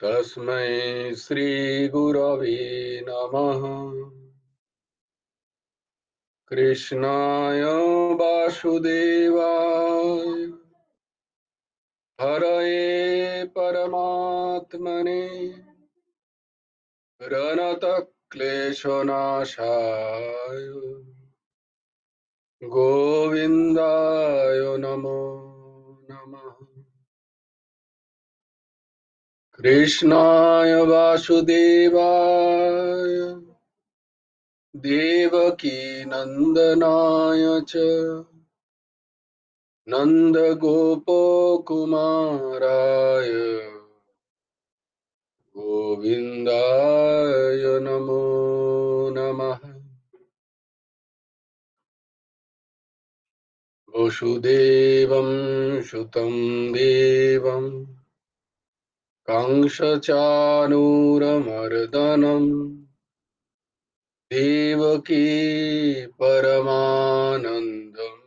तस्मै श्री गुरवे नमः। कृष्णाय वासुदेवाय हरये परमात्मने प्रणतक्लेशनाशाय गोविन्दाय नमो नमः। कृष्णाय वासुदेवाय देवकी नन्दनाय च नन्दगोपकुमाराय गोविन्दाय नमो नमः। वसुदेवं सुतं देवं कंसचाणूरमर्दनं देवकी परमानन्दम्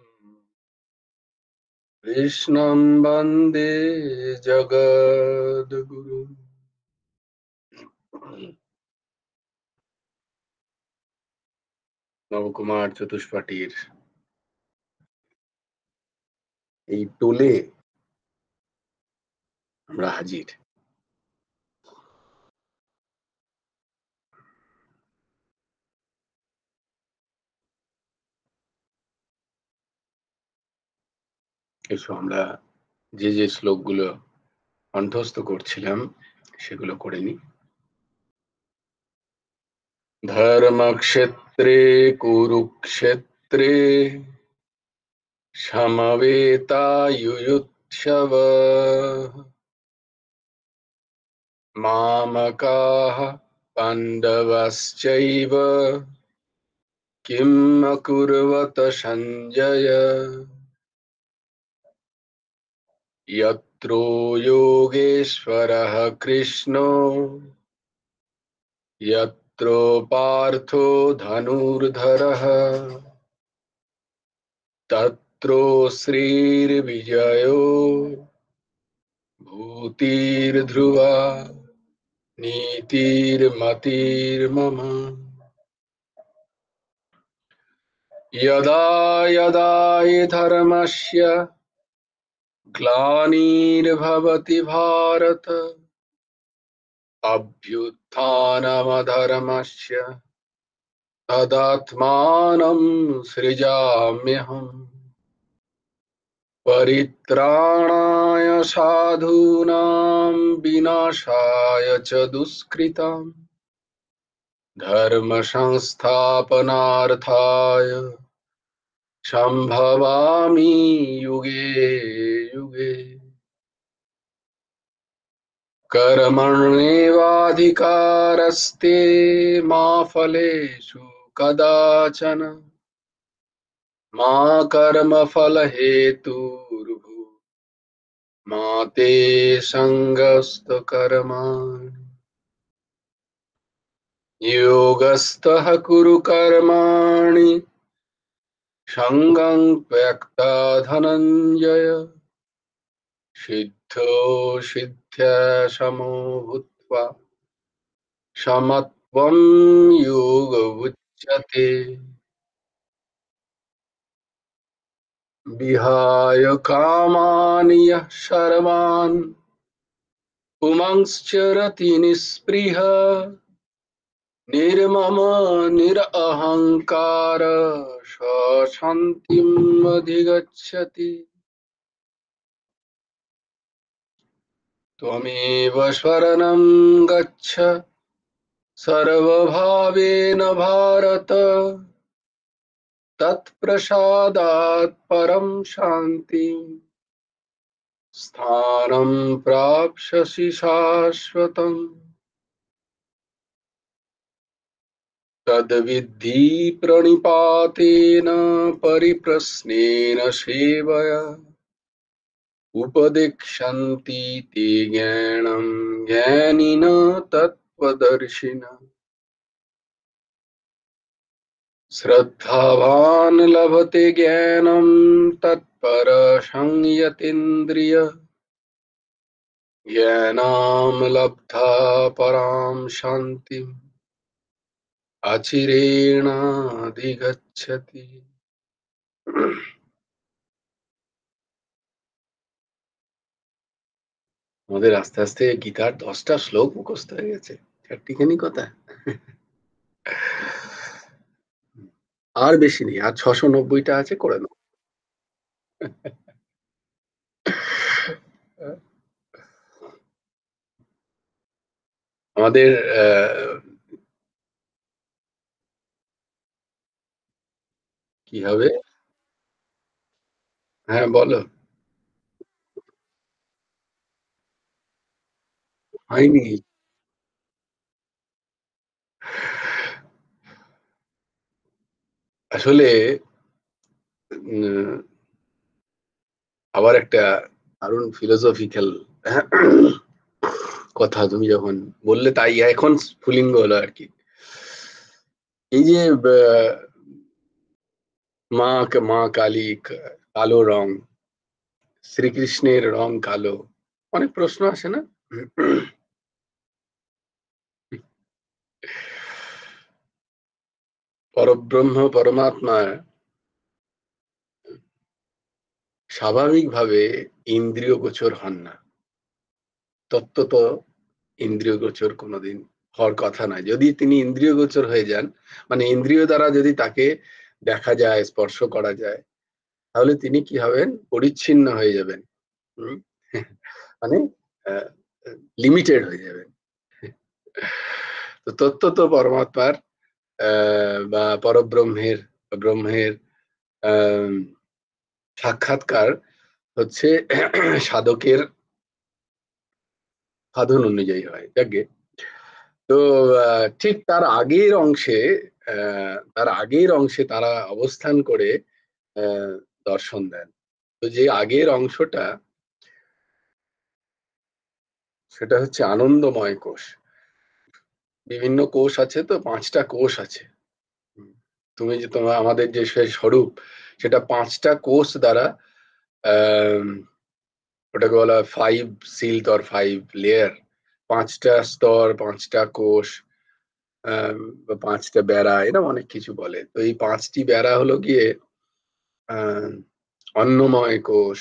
कृष्णं वन्दे जगद्गुरुम्। নবকুমার চতুষ্পাঠীর এই টোলে আমরা হাজির। এসো আমরা যে যে শ্লোকগুলো কণ্ঠস্থ করছিলাম সেগুলো করে নি। ধর্মক্ষেত্রে কুরুক্ষেত্রে সমবেতাयुयुत्सव मामकाः पाण्डवश्चैव किम् अकुर्वत सञ्जय यत्रो योगेश्वरः कृष्णो यत्रो पार्थो धनुर्धरः तत्रो श्रीर्विजयो भूतिर्ध्रुवा नीतिर्मतिर्मम। यदा यदा हि धर्मस्य ग्लानिर्भवति भारत अभ्युत्थानमधर्मस्य तदात्मानं सृजाम्यहम्। परित्राणाय साधूनां विनाशाय च दुष्कृताम् धर्म संस्थापनार्थाय संभवामि युगे युगे। कर्मण्येवाधिकारस्ते मा फलेषु कदाचन मा कर्मफलहेतुर्भूः मा ते सङ्गस्तु कर्माणि। योगस्थः कुरु कर्माणि सङ्गं त्यक्ता धनञ्जय सिद्धो सिद्ध्या समो भूत्वा समत्वं योग उच्यते। विहाय कामान् यः सर्वान् पुंश्चरति निःस्पृहः निर्मम निरहङ्कार स शान्तिम् अधिगच्छति। त्वमेव शरणं गच्छ सर्वभावेन भारत तत्प्रसादात् परं शान्तिं स्थानं प्राप्स्यसि शाश्वतम्। तद्विद्धि प्रणिपातेन परिप्रश्नेन सेवया उपदिक्षन्ति ते ज्ञानं ज्ञानिनः तत्त्वदर्शिनः। श्रद्धावान् लभते ज्ञानं तत्परः संयतीन्द्रियः জ্ঞানামলব্ধা পরাম শান্তিম অচিরেণাধিগচ্ছতি। আমাদের আস্তে আস্তে গীতার 10টা শ্লোক মুখস্থ হয়ে গেছে, চারটিখানি কথা। আর বেশি নেই, আর 690টা আছে, করে নাও। আমাদের কি হবে? হ্যাঁ, বলো। হয়নি। আসলে উম, আবার একটা দারুণ ফিলোসফিক্যাল কথা তুমি যখন বললে, তাই এখন স্ফুলিঙ্গ হলো আর কি। এই যে মা কালী, কালো রং, শ্রীকৃষ্ণের রং কালো, অনেক প্রশ্ন আসে না? পরব্রহ্ম পরমাত্মা স্বাভাবিকভাবে ইন্দ্রিয় গোচর হন না। তত্ত্বত ইন্দ্রিয় গোচর কোনোদিন হওয়ার কথা নয়। যদি তিনি ইন্দ্রিয় গোচর হয়ে যান, মানে ইন্দ্রিয় দ্বারা যদি তাকে দেখা যায়, স্পর্শ করা যায়, তাহলে তিনি কি হবেন? পরিচ্ছিন্ন হয়ে যাবেন। হুম? মানে লিমিটেড হয়ে যাবেন। তো তত্ত্বত পরমাত্মার বা পরব্রহ্মের, ব্রহ্মের আহ সাক্ষাৎকার হচ্ছে সাধকের সাধন অনুযায়ী হয়। যাকে তো ঠিক তার আগের অংশে তারা অবস্থান করে আহ, দর্শন দেন। তো যে আগের অংশটা, সেটা হচ্ছে আনন্দময় কোষ। বিভিন্ন কোষ আছে, তো 5টা কোষ আছে। হুম। তুমি যে আমাদের যে সেই স্বরূপ, সেটা 5টা কোষ দ্বারা আহ ওটাকে বলা হয় 5 সিল্ক অর 5 লেয়ার। 5টা স্তর, 5টা কোষ, বা 5টা বেড়া, এরকম অনেক কিছু বলে। তো এই 5টি বেড়া হলো গিয়ে আহ অন্নময় কোষ,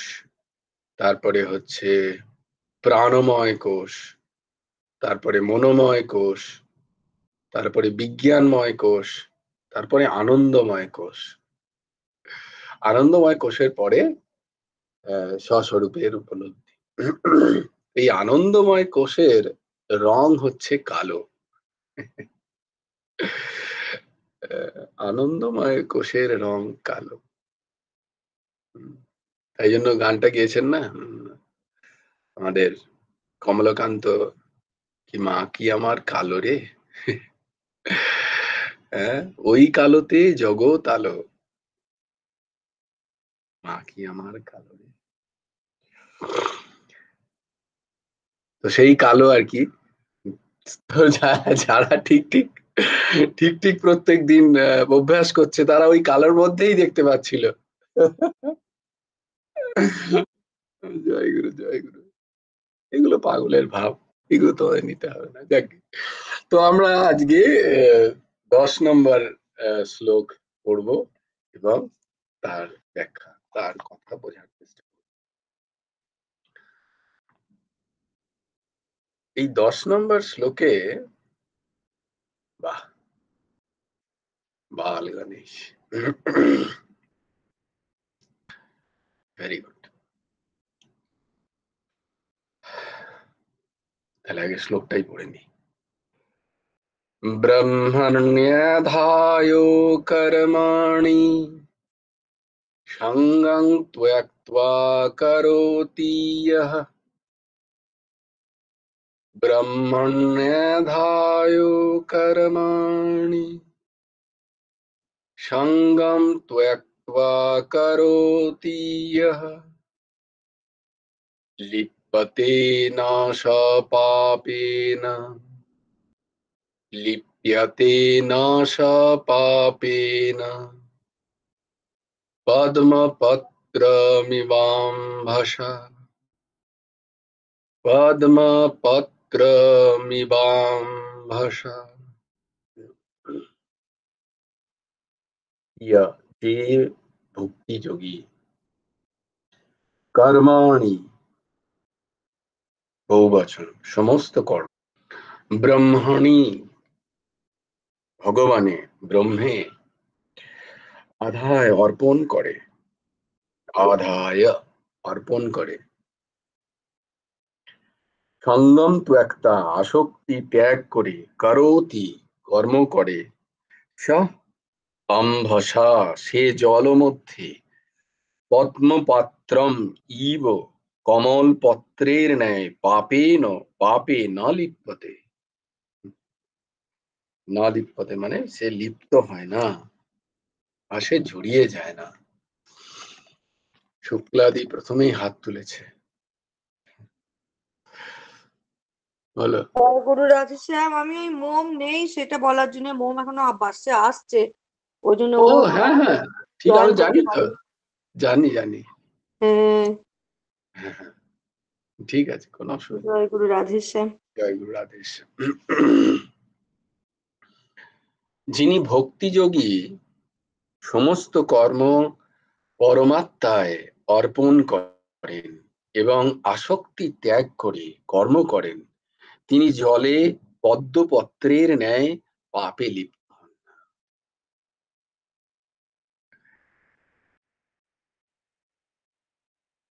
তারপরে হচ্ছে প্রাণময় কোষ, তারপরে মনোময় কোষ, তারপরে বিজ্ঞানময় কোষ, তারপরে আনন্দময় কোষ। আনন্দময় কোষের পরে স্বস্বরূপের উপলব্ধি। এই আনন্দময় কোষের রং হচ্ছে কালো। আনন্দময় কোষের রং কালো। হুম, তাই জন্য গানটা গেয়েছেন না, আমাদের কমলাকান্ত, কি মা কি আমার কালো রে। হ্যাঁ, ওই কালোতে জগৎ আলো, মা কি আমার কালো রে। তো সেই কালো আর কি। তো যারা ঠিক ঠিক ঠিক ঠিক প্রত্যেক দিন অভ্যাস করছে, তারা ওই কালোর মধ্যেই দেখতে পাচ্ছিল। জয় গুরু, জয় গুরু। এগুলো পাগলের ভাব, এগুলো তো নিতে হবে না। যাক, তো আমরা আজকে 10 নম্বর শ্লোক পড়ব এবং তার ব্যাখ্যা, তার কথা বোঝার চেষ্টা করব। এই 10 নম্বর শ্লোকে, বাহ, বাল গণেশ, ভেরি গুড। তাহলে আগে শ্লোকটাই পড়ে নি। ব্রহ্মণ্যধায় কর্মাণি সঙ্গং ত্যক্ত্বা করোতি ইয়ঃ। ব্রহ্মণ্যধায় কর্মাণি সঙ্গম ত্যক্ত্বা করোতি ইয়ঃ। লিপ্যতে ন স পাপেন, লিপ্যতে ন স পাপেন পদ্মপত্রমিবাম্ভসা। পদ্মপত্রমিবাম্ভসা। যে ভক্তি যোগী কর্মাণি, বহুবচন, সমস্ত কর্ম, ব্রহ্মণি, ভগবানে, ব্রহ্মে, আধায়, অর্পণ করে, আধায়, অর্পণ করে, সঙ্গম ত্যক্তা, আসক্তি ত্যাগ করে, করোতি, কর্ম করে, স অম্ভসা, সে জল মধ্যে, পদ্মপাত্রম ইব, কমল পত্রের ন্যায়, পাপে না লিপ্যতে। না লিপ্যতে মানে সে লিপ্ত হয় না, আর সে জড়িয়ে যায় না। শুক্লাদি প্রথমেই হাত তুলেছে, বলো। গুরু রাধেশ্যাম, আমি ওই মোম নেই সেটা বলার জন্য, মোম এখনো বাসে আসছে, ওই জন্য ও হ্যাঁ হ্যাঁ, ঠিক, জয়েন আমি জানি করতে তো, পারিনি। জানি জানি। হ্যাঁ, হ্যাঁ হ্যাঁ, ঠিক আছে, কোনো অসুবিধা নেই। জয় গুরু রাধেশ্যাম। জয় গুরু রাধেশ। যিনি ভক্তিযোগী, সমস্ত কর্ম পরমাত্মায় অর্পণ করেন এবং আসক্তি ত্যাগ করে কর্ম করেন, তিনি জলে পদ্মপত্রের ন্যায় পাপে লিপ্ত হন।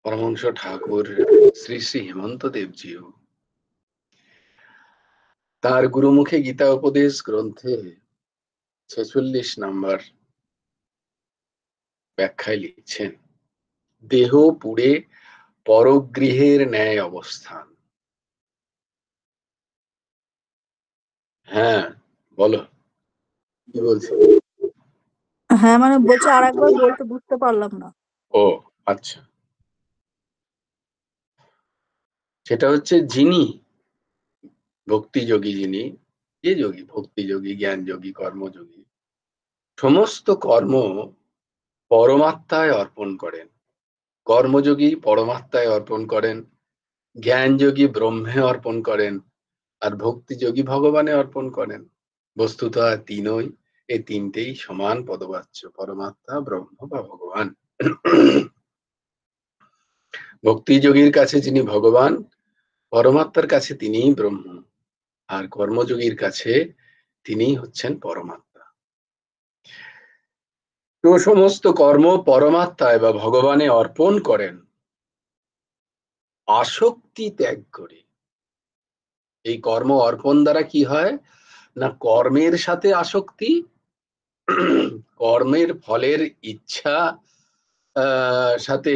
পরমহংস ঠাকুর শ্রী শ্রী হেমন্ত দেবজিও তার গুরুমুখে গীতা উপদেশ গ্রন্থে 46 নম্বর ব্যাখ্যায় লিখছেন, দেহ পুড়ে পরগৃহের ন্যায় অবস্থান। হ্যাঁ, বলো, কি বলছি? হ্যাঁ, মানে বলছে, আর একবার বলতে বুঝতে পারলাম না। ও আচ্ছা, সেটা হচ্ছে যিনি ভক্তিযোগী, যিনি, যে যোগী, ভক্তিযোগী, জ্ঞান যোগী, কর্মযোগী, সমস্ত কর্ম পরমাত্মায় অর্পণ করেন। কর্মযোগী পরমাত্মায় অর্পণ করেন, জ্ঞান যোগী ব্রহ্মে অর্পণ করেন, আর ভক্তিযোগী ভগবানে অর্পণ করেন। বস্তুত তিনই, এই তিনটেই সমান পদবাচ্য, পরমাত্মা, ব্রহ্ম বা ভগবান। ভক্তিযোগীর কাছে যিনি ভগবান, পরমাত্মার কাছে তিনিই ব্রহ্ম, আর কর্মযোগীর কাছে তিনি হচ্ছেন পরমাত্মা। তো সমস্ত কর্ম পরমাত্মায় বা ভগবানে অর্পণ করেন, আসক্তি ত্যাগ করে। এই কর্ম অর্পণ দ্বারা কি হয় না, কর্মের সাথে আসক্তি, কর্মের ফলের ইচ্ছা সাথে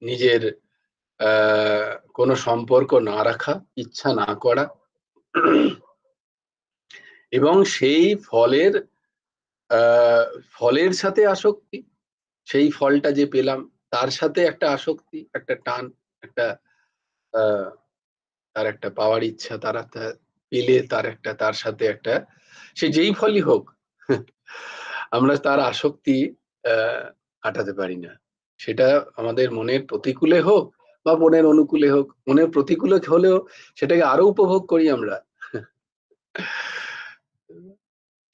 নিজের কোনো সম্পর্ক না রাখা, ইচ্ছা না করা, এবং সেই ফলের সাথে আসক্তি, সেই ফলটা যে পেলাম তার সাথে একটা আসক্তি, একটা টান, একটা আহ, তার একটা পাওয়ার ইচ্ছা, পেলে তার সাথে একটা, সে যেই ফলই হোক, আমরা তার আসক্তি আহ কাটাতে পারি না। সেটা আমাদের মনের প্রতিকূলে হোক বা মনের অনুকূলে হোক, মনের প্রতিকূলে হলেও সেটাকে আরো উপভোগ করি আমরা।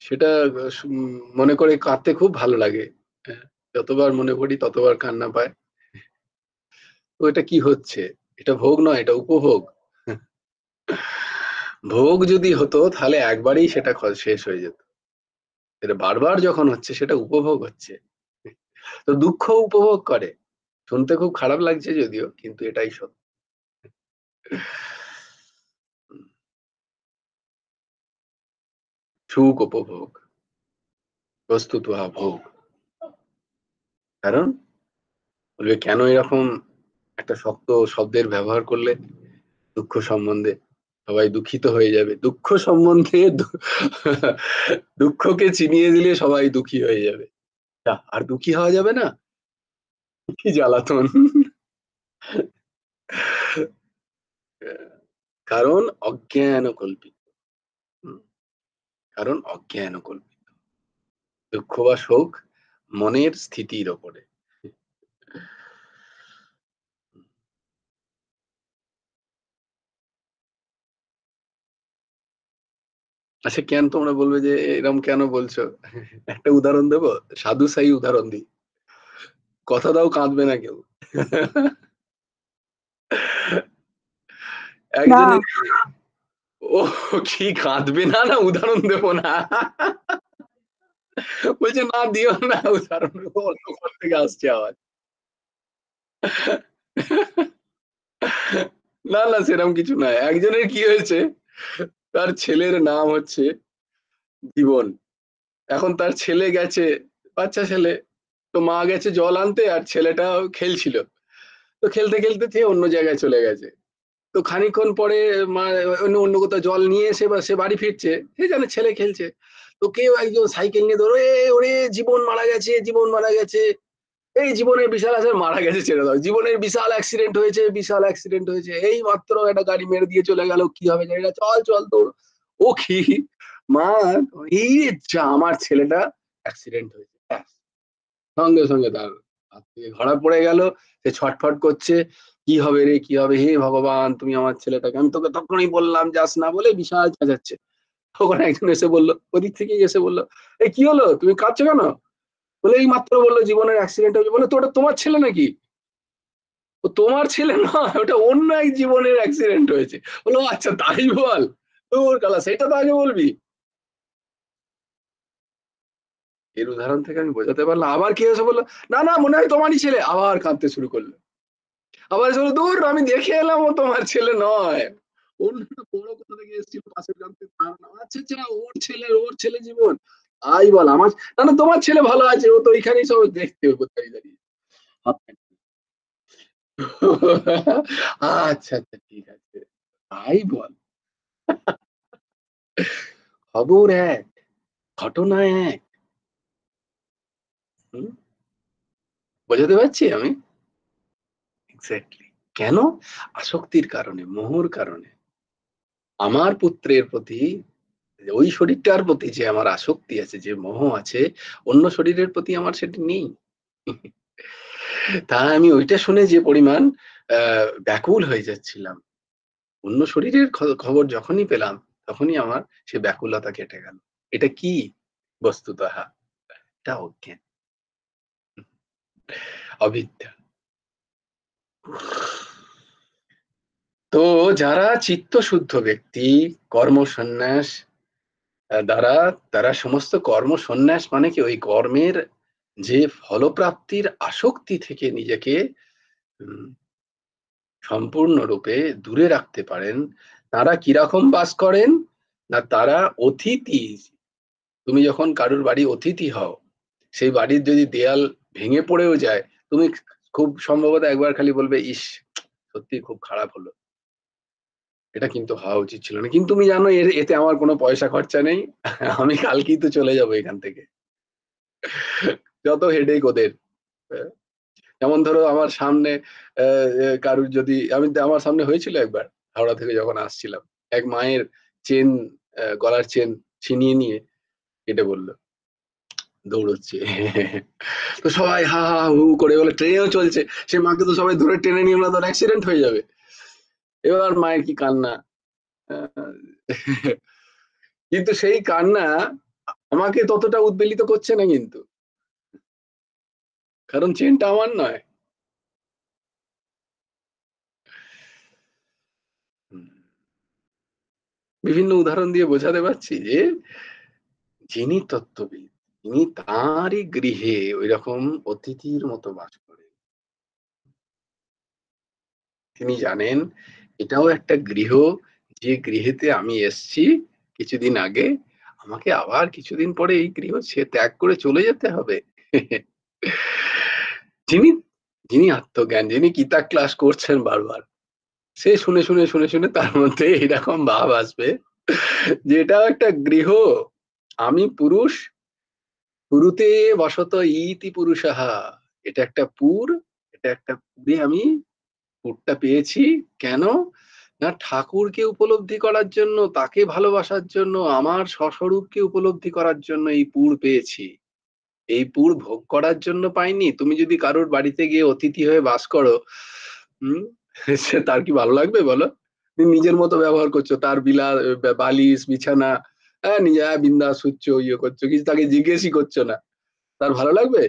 সেটা মনে করে কাঁদতে খুব ভালো লাগে। হ্যাঁ, যতবার মনে করি ততবার কান্না পায়। তো এটা কি হচ্ছে? এটা ভোগ নয়, এটা উপভোগ। ভোগ যদি হতো তাহলে একবারেই সেটা শেষ হয়ে যেত। এটা বারবার যখন হচ্ছে সেটা উপভোগ হচ্ছে। তো দুঃখ উপভোগ করে, শুনতে খুব খারাপ লাগছে যদিও, কিন্তু এটাই সত্য। সুখ উপভোগ, বস্তুত ভোগ। কারণ বলবে কেন এরকম একটা শক্ত শব্দের ব্যবহার করলে দুঃখ সম্বন্ধে, সবাই দুঃখিত হয়ে যাবে। দুঃখ সম্বন্ধে দুঃখকে চিনিয়ে দিলে সবাই দুঃখী হয়ে যাবে, আর দুঃখী হওয়া যাবে না। কি জ্বালাতন! কারণ অজ্ঞান কল্পিত। কারণ অজ্ঞান কল্পিত। দুঃখ বা শোক মনের স্থিতির ওপরে। আচ্ছা কেন তোমরা বলবে যে এরকম কেন বলছো? একটা উদাহরণ দেবো, সাধু সাই উদাহরণ দিই, কথা দাও কাঁদবে না কেউ। না একজনের, ও কি কাঁদবে না, না উদাহরণ দেবো না? বলছে না দিও না উদাহরণ, অন্য কোথা থেকে আসছে আওয়াজ। না না সেরকম কিছু নয়। একজনের কি হয়েছে, তার ছেলের নাম হচ্ছে জীবন। এখন তার ছেলে গেছে, বাচ্চা ছেলে, তো মা গেছে জল আনতে আর ছেলেটা খেলছিল, তো খেলতে খেলতে সে অন্য জায়গায় চলে গেছে। তো খানিকক্ষণ পরে মা অন্য অন্য কোথাও জল নিয়ে এসে বা সে বাড়ি ফিরছে, সে জানে ছেলে খেলছে, তো কেউ একজন সাইকেল নিয়ে ধরো, ওরে জীবন মারা গেছে, জীবন মারা গেছে, এই জীবনের বিশাল আসলে মারা গেছে ছেড়ে দাও, জীবনের বিশাল অ্যাক্সিডেন্ট হয়েছে, বিশাল অ্যাক্সিডেন্ট হয়েছে, এই মাত্র একটা গাড়ি মেরে দিয়ে চলে গেল, কি হবে জানি না, চল চল তোর। ও কি মা, এই রে যা আমার ছেলেটা অ্যাক্সিডেন্ট হয়েছে, ব্যাস। সঙ্গে সঙ্গে তার হাত থেকে ধরা পড়ে গেল, সে ছটফট করছে, কি হবে রে কি হবে, হে ভগবান তুমি আমার ছেলেটাকে, আমি তোকে তখনই বললাম যাস না, বলে বিশাল চেঁচাচ্ছে। তখন একজন এসে বললো, ওদিক থেকেই এসে বললো, এই কি হলো তুমি কাঁদছো কেন? বলে এই মাত্র বললো জীবনের অ্যাক্সিডেন্ট হয়েছে। বলে তো ওটা তোমার ছেলে নাকি? ও তোমার ছেলে নয়, ওটা অন্য এক জীবনের অ্যাক্সিডেন্ট হয়েছে। বলো আচ্ছা তাই বল, তোর কালা সেটা তো আগে বলবি। এর উদাহরণ থেকে আমি বোঝাতে পারলাম। আবার কি এসে বললো, না না মনে হয় তোমারই ছেলে, আবার কাঁদতে শুরু করলো। আবার এসে বললো, দূর আমি দেখে এলাম ও তোমার ছেলে নয়, অন্য একটা বড় কোথা থেকে এসেছিল পাশের গ্রাম থেকে, তার নাম, আচ্ছা আচ্ছা ওর ছেলে জীবন, আই বল আমার, না না তোমার ছেলে ভালো আছে, ও তো ওইখানেই সব দেখতে কোথায় দাঁড়িয়ে। আচ্ছা আচ্ছা ঠিক আছে, তাই বল। খবর এক, ঘটনা এক। হুম, বোঝাতে পারছি আমি? এক্স্যাক্টলি। কেন? আসক্তির কারণে, মোহর কারণে। আমার পুত্রের প্রতি, ওই শরীরটার প্রতি যে আমার আসক্তি আছে, যে মোহ আছে, অন্য শরীরের প্রতি আমার সেটা নেই। তা আমি ওইটা শুনে যে পরিমাণ ব্যাকুল হয়ে যাচ্ছিলাম, অন্য শরীরের খবর যখনই পেলাম, তখনই আমার সে ব্যাকুলতা কেটে গেল। এটা কি? বস্তুতঃ এটা অজ্ঞান, অবিদ্যা। তো যারা চিত্তশুদ্ধ ব্যক্তি, কর্ম সন্ন্যাস দ্বারা, তারা সমস্ত কর্ম সন্ন্যাস মানে কি, ওই কর্মের যে ফলপ্রাপ্তির আসক্তি থেকে নিজেকে উম, সম্পূর্ণরূপে দূরে রাখতে পারেন। তারা কিরকম বাস করেন, না তারা অতিথি। তুমি যখন কারুর বাড়ি অতিথি হও, সেই বাড়ির যদি দেয়াল ভেঙে পড়েও যায়, তুমি খুব সম্ভবত একবার খালি বলবে, ইস সত্যি খুব খারাপ হলো, এটা কিন্তু হওয়া উচিত ছিল না, কিন্তু তুমি জানো এতে আমার কোনো পয়সা খরচা নেই, আমি কালকেই তো চলে যাবো এখান থেকে, যত হেডেক ওদের। যেমন ধরো আমার সামনে কারুর যদি, আমার সামনে হয়েছিল একবার, হাওড়া থেকে যখন আসছিলাম, এক মায়ের চেন, গলার চেন ছিনিয়ে নিয়ে কেটে বললো, দৌড়চ্ছে। তো সবাই হা হা হু হু করে, বলে ট্রেনেও চলছে, সে মাকে তো সবাই ধরে টেনে নিয়ে তোর অ্যাক্সিডেন্ট হয়ে যাবে। এবার মায়ের কি কান্না, আহ, কিন্তু সেই কান্না আমাকে ততটা উদ্বেলিত করছে না কিন্তু, কারণ চেনটা আমার নয়। হুম, বিভিন্ন উদাহরণ দিয়ে বোঝাতে পারছি যে যিনি তত্ত্ববিদ, তিনি তাঁরই গৃহে ওই রকম অতিথির মতো বাস করেন। তিনি জানেন এটাও একটা গৃহ, যে গৃহেতে আমি এসছি কিছুদিন আগে, আমাকে আবার কিছুদিন পরে এই গৃহ সে ত্যাগ করে চলে যেতে হবে। যিনি যিনি আত্মজ্ঞান, যিনি গীতা ক্লাস করছেন বারবার, সে শুনে শুনে শুনে শুনে তার মধ্যে এইরকম ভাব আসবে যে এটাও একটা গৃহ, আমি পুরুষ, পুরুতে বসত ইতি পুরুষাহা, এটা একটা পুর, এটা একটা পুরে আমি পুরটা পেয়েছি। কেন? না ঠাকুরকে উপলব্ধি করার জন্য, তাকে ভালোবাসার জন্য, আমার স্বস্বরূপকে উপলব্ধি করার জন্য এই পুর পেয়েছি। এই পুর ভোগ করার জন্য পাইনি। তুমি যদি কারোর বাড়িতে গিয়ে অতিথি হয়ে বাস করো, হুম, সে তার কি ভালো লাগবে বলো? তুমি নিজের মতো ব্যবহার করছো, তার বালিশ বিছানা, হ্যাঁ নিজে বিন্দাস হচ্ছ, ইয়ে করছো, কিছু তাকে জিজ্ঞেসই করছো না, তার ভালো লাগবে?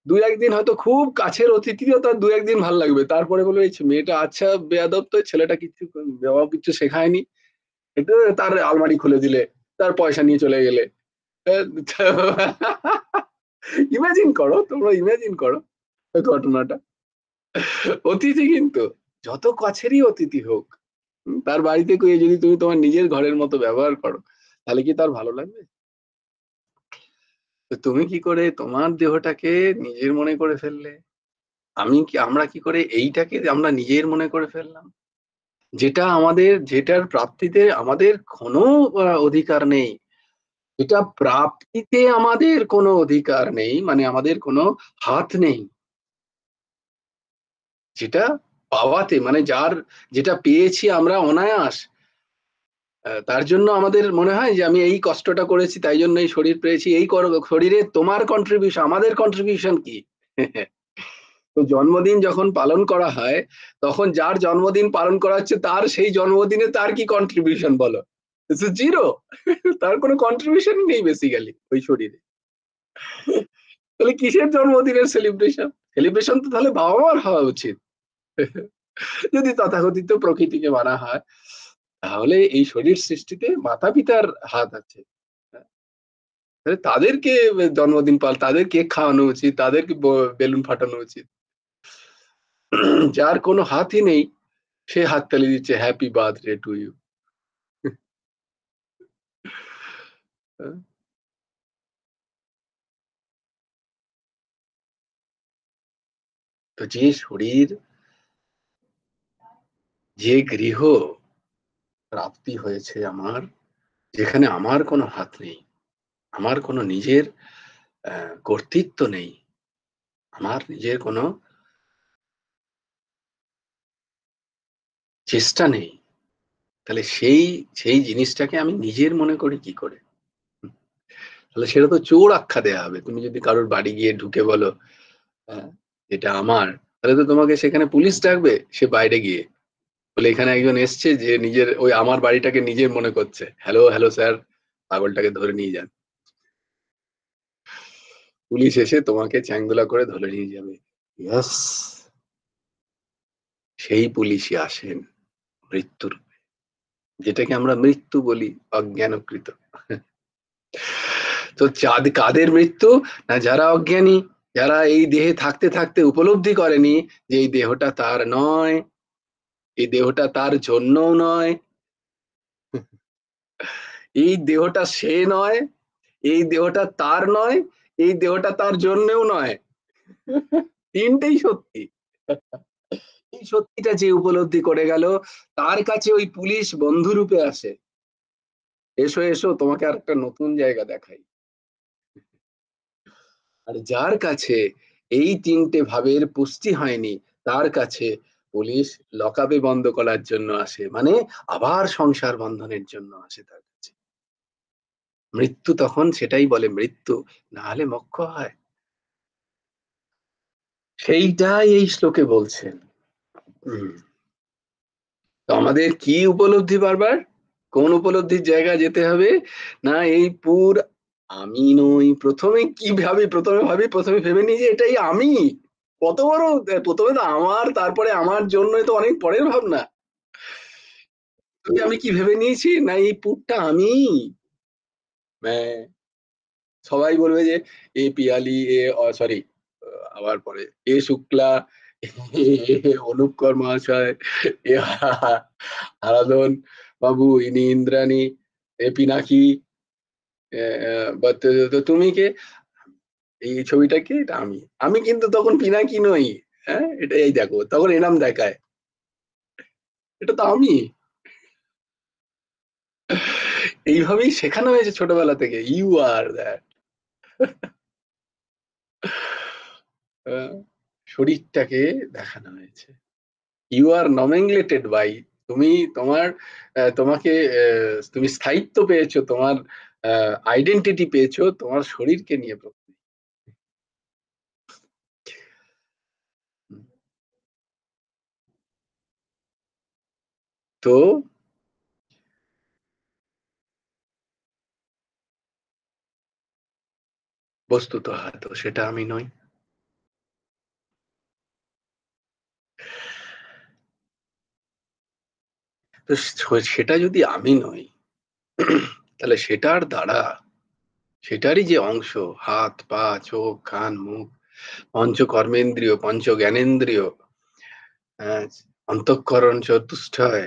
দু একদিন হয়তো খুব কাছের অতিথিও তার দু একদিন ভালো লাগবে, তারপরে বলবে এই মেয়েটা আচ্ছা বেয়াদব, তো ছেলেটা কিছু বাবা কিছু শেখায়নি, একটু তার আলমারি খুলে দিলে, তার পয়সা নিয়ে চলে গেলে। ইমাজিন করো, তোমরা ইমাজিন করো ওই ঘটনাটা। অতিথি কিন্তু যত কাছেরই অতিথি হোক, তার বাড়িতে গিয়ে যদি তুমি তোমার নিজের ঘরের মতো ব্যবহার করো, তাহলে কি তার ভালো লাগবে? তো তুমি কি করে তোমার দেহটাকে নিজের মনে করে ফেললে, আমরা কি করে এইটাকে আমরা নিজের মনে করে ফেললাম, যেটা আমাদের, যেটার প্রাপ্তিতে আমাদের কোনো অধিকার নেই, এটা প্রাপ্তিতে আমাদের কোনো অধিকার নেই, মানে আমাদের কোনো হাত নেই, যেটা পাওয়াতে মানে যার, যেটা পেয়েছি আমরা অনায়াস, তার জন্য আমাদের মনে হয় যে আমি এই কষ্টটা করেছি তাই জন্য এই শরীর পেয়েছি, এই শরীরে তোমার কন্ট্রিবিউশন, আমাদের কন্ট্রিবিউশন কি? তো জন্মদিন যখন পালন করা হয়, তখন যার জন্মদিন পালন করা হচ্ছে তার সেই জন্মদিনে তার কি কন্ট্রিবিউশন বলো? জিরো। তার কোনো কন্ট্রিবিউশন নেই বেসিক্যালি ওই শরীরে। তাহলে কিসের জন্মদিনের সেলিব্রেশন? সেলিব্রেশন তো তাহলে বাবা মার হওয়া উচিত। যদি তথাকথিত প্রকৃতিকে মানা হয়, তাহলে এই শরীর সৃষ্টিতে মাতা পিতার হাত আছে। তাহলে তাদেরকে জন্মদিন তাদের কেক খাওয়ানো উচিত, তাদেরকে বেলুন ফাটানো উচিত। যার কোনো হাতই নেই, সে হাততালি দিচ্ছে হ্যাপি বার্থডে টু ইউ। তো যে শরীর, যে গৃহ প্রাপ্তি হয়েছে আমার, যেখানে আমার কোনো হাত নেই, আমার কোনো নিজের কর্তৃত্ব নেই, আমার নিজের কোনো চেষ্টা নেই, তাহলে সেই সেই জিনিসটাকে আমি নিজের মনে করি কি করে? তাহলে সেটা তো চোর আখ্যা দেয়া হবে। তুমি যদি কারোর বাড়ি গিয়ে ঢুকে বলো এটা আমার, তাহলে তো তোমাকে সেখানে পুলিশ ডাকবে, সে বাইরে গিয়ে বলে এখানে একজন এসছে যে নিজের ওই আমার বাড়িটাকে নিজের মনে করছে, হ্যালো হ্যালো স্যার, পাগলটাকে ধরে নিয়ে যান। পুলিশ এসে তোমাকে চ্যাংদোলা করে ধরে নিয়ে যাবে। ইয়েস, সেই পুলিশই আসেন মৃত্যুর, যেটাকে আমরা মৃত্যু বলি, অজ্ঞানকৃত। তো চাঁদ কাদের মৃত্যু? না যারা অজ্ঞানী, যারা এই দেহে থাকতে থাকতে উপলব্ধি করেনি যে এই দেহটা তার নয়, এই দেহটা তার জন্যও নয়, এই দেহটা সে নয়, এই দেহটা তার নয়, এই দেহটা তার জন্যও নয়। তিনটেই সত্যি। এই সত্যিটা যে উপলব্ধি করে গেল, তার কাছে ওই পুলিশ বন্ধু রূপে আসে, এসো এসো তোমাকে আর একটা নতুন জায়গা দেখাই। আর যার কাছে এই তিনটে ভাবের পুষ্টি হয়নি, তার কাছে পুলিশ লকআপে বন্ধ করার জন্য আসে, মানে আবার সংসার বন্ধনের জন্য আসে তার কাছে। মৃত্যু তখন সেটাই বলে মৃত্যু, না হলে মোক্ষ হয়। সেইটাই এই শ্লোকে বলছেন। তো আমাদের কি উপলব্ধি বারবার, কোন উপলব্ধির জায়গা যেতে হবে? না এই আমি নই, প্রথমে কি ভাবি, প্রথমে ভেবে নিই যে এটাই আমি। কত বড়, প্রথমে তো আমার, তারপরে আমার জন্য, তো অনেক পরের ভাবনা। আমি কি ভেবে নিয়েছি, না এই পুরটা আমি। সবাই বলবে যে এ পিয়ালি, এ সরি, আবার পরে এ শুক্লা, অনুপ মহাশয়, এ হারাধন বাবু, ইনি ইন্দ্রাণী, এ পিনাকি, তো তুমি কে? এই ছবিটা কে? এটা আমি। আমি কিন্তু তখন পিনাকি নই। হ্যাঁ, এটা এই দেখো, তখন এনাম দেখায়, এটা তো আমি। এইভাবেই শেখানো হয়েছে ছোটবেলা থেকে, ইউ আর দ্যাট। শরীরটাকে দেখানো হয়েছে, ইউ আর নমেনক্লেটেড বাই, তুমি তোমার তোমাকে তুমি স্থায়িত্ব পেয়েছো, তোমার আইডেন্টিটি পেয়েছো তোমার শরীরকে নিয়ে প্রথমে। তো বস্তুত হয়তো সেটা আমি নই। তো সেটা যদি আমি নই, তাহলে সেটার দ্বারা সেটারই যে অংশ, হাত, পা, চোখ, কান, মুখ, পঞ্চ কর্মেন্দ্রিয়, পঞ্চ জ্ঞানেন্দ্রিয়, হ্যাঁ, অন্তঃকরণ চতুষ্টয়,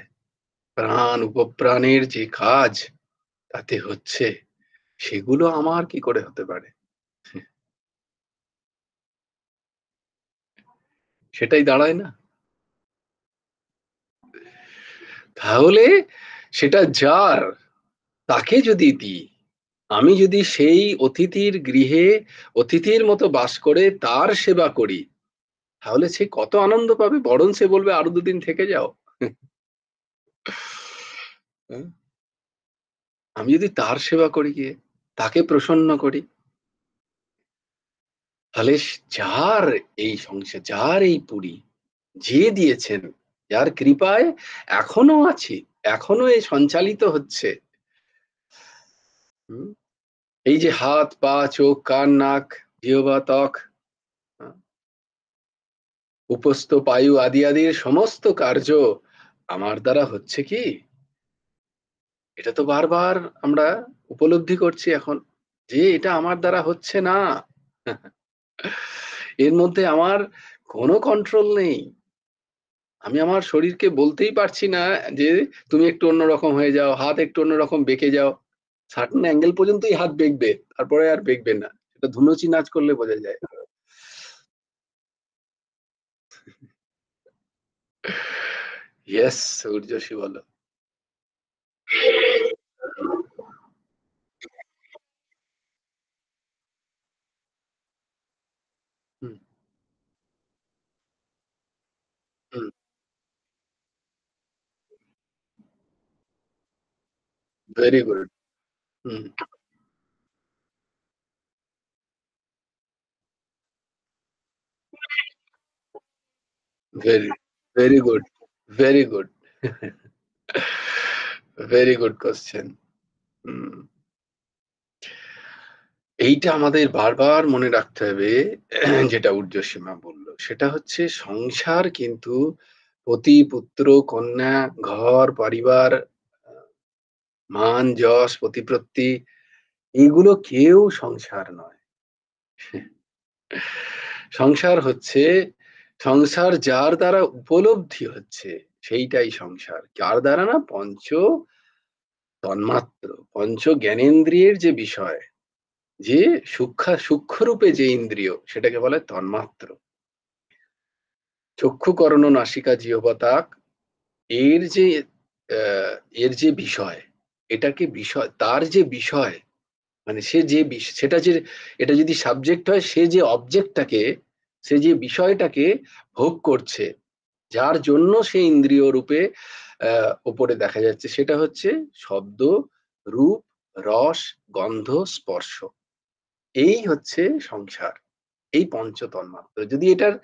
প্রাণ উপপ্রাণের যে কাজ তাতে হচ্ছে, সেগুলো আমার কি করে হতে পারে? সেটাই দাঁড়ায় না? তাহলে সেটা যার, তাকে যদি দিই, আমি যদি সেই অতিথির গৃহে অতিথির মতো বাস করে তার সেবা করি, তাহলে সে কত আনন্দ পাবে, বরং সে বলবে আরো দুদিন থেকে যাও। হ্যাঁ? আমি যদি তার সেবা করি গিয়ে, তাকে প্রসন্ন করি, তাহলে যার এই সংসার, যার এই পুরী, যে দিয়েছেন, যার কৃপায় এখনো আছি, এখনো এই সঞ্চালিত হচ্ছে, হুম, এই যে হাত, পা, চোখ, কান, নাক, জিহ্বা, ত্বক, উপস্থ পায়ু আদি আদির সমস্ত কার্য আমার দ্বারা হচ্ছে কি, এটা তো বারবার আমরা উপলব্ধি করছি এখন, যে এটা আমার দ্বারা হচ্ছে না। এর মধ্যে আমার কোনো কন্ট্রোল নেই। আমি আমার শরীরকে বলতেই পারছি না যে তুমি একটু অন্যরকম হয়ে যাও, হাত একটু অন্যরকম বেঁকে যাও। সার্টেন অ্যাঙ্গেল পর্যন্তই হাত বেঁকবে, তারপরে আর বেঁকবে না। এটা ধুনুচি নাচ করলে বোঝা যায়। ইয়েস, ঊর্জশী বলো। Hmm, hmm, very good. Hmm, very, very good, very good. Very good question. Hmm, এইটা আমাদের বারবার মনে রাখতে হবে, যেটা ঊর্ধ্বসীমা বলল। সেটা হচ্ছে সংসার কিন্তু পতি, পুত্র, কন্যা, ঘর, পরিবার, আ মান, যশ, প্রতিপত্তি, এগুলো কেউ সংসার নয়। সংসার হচ্ছে, সংসার যার দ্বারা উপলব্ধি হচ্ছে, সেইটাই সংসার। কার দ্বারা না? পঞ্চ তন্মাত্র, পঞ্চ জ্ঞানেন্দ্রিয়ের যে বিষয়, যে সূক্ষ্মরূপে যে ইন্দ্রিয়, সেটাকে বলে তন্মাত্র। চক্ষু, কর্ণ, নাসিকা, জিহ্বা, ত্বক, এর যে এর যে বিষয়, এটাকে বিষয়, তার যে বিষয়, মানে সে যে সেটা যে, এটা যদি সাবজেক্ট হয়, সে যে অবজেক্টটাকে, সে যে বিষয়টাকে ভোগ করছে, যার জন্য সে ইন্দ্রিয় রূপে উপরে দেখা যাচ্ছে, সেটা হচ্ছে শব্দ, রূপ, রস, গন্ধ, স্পর্শ। এই হচ্ছে সংসার। এই পঞ্চ তন্মাত্র। যদি এটার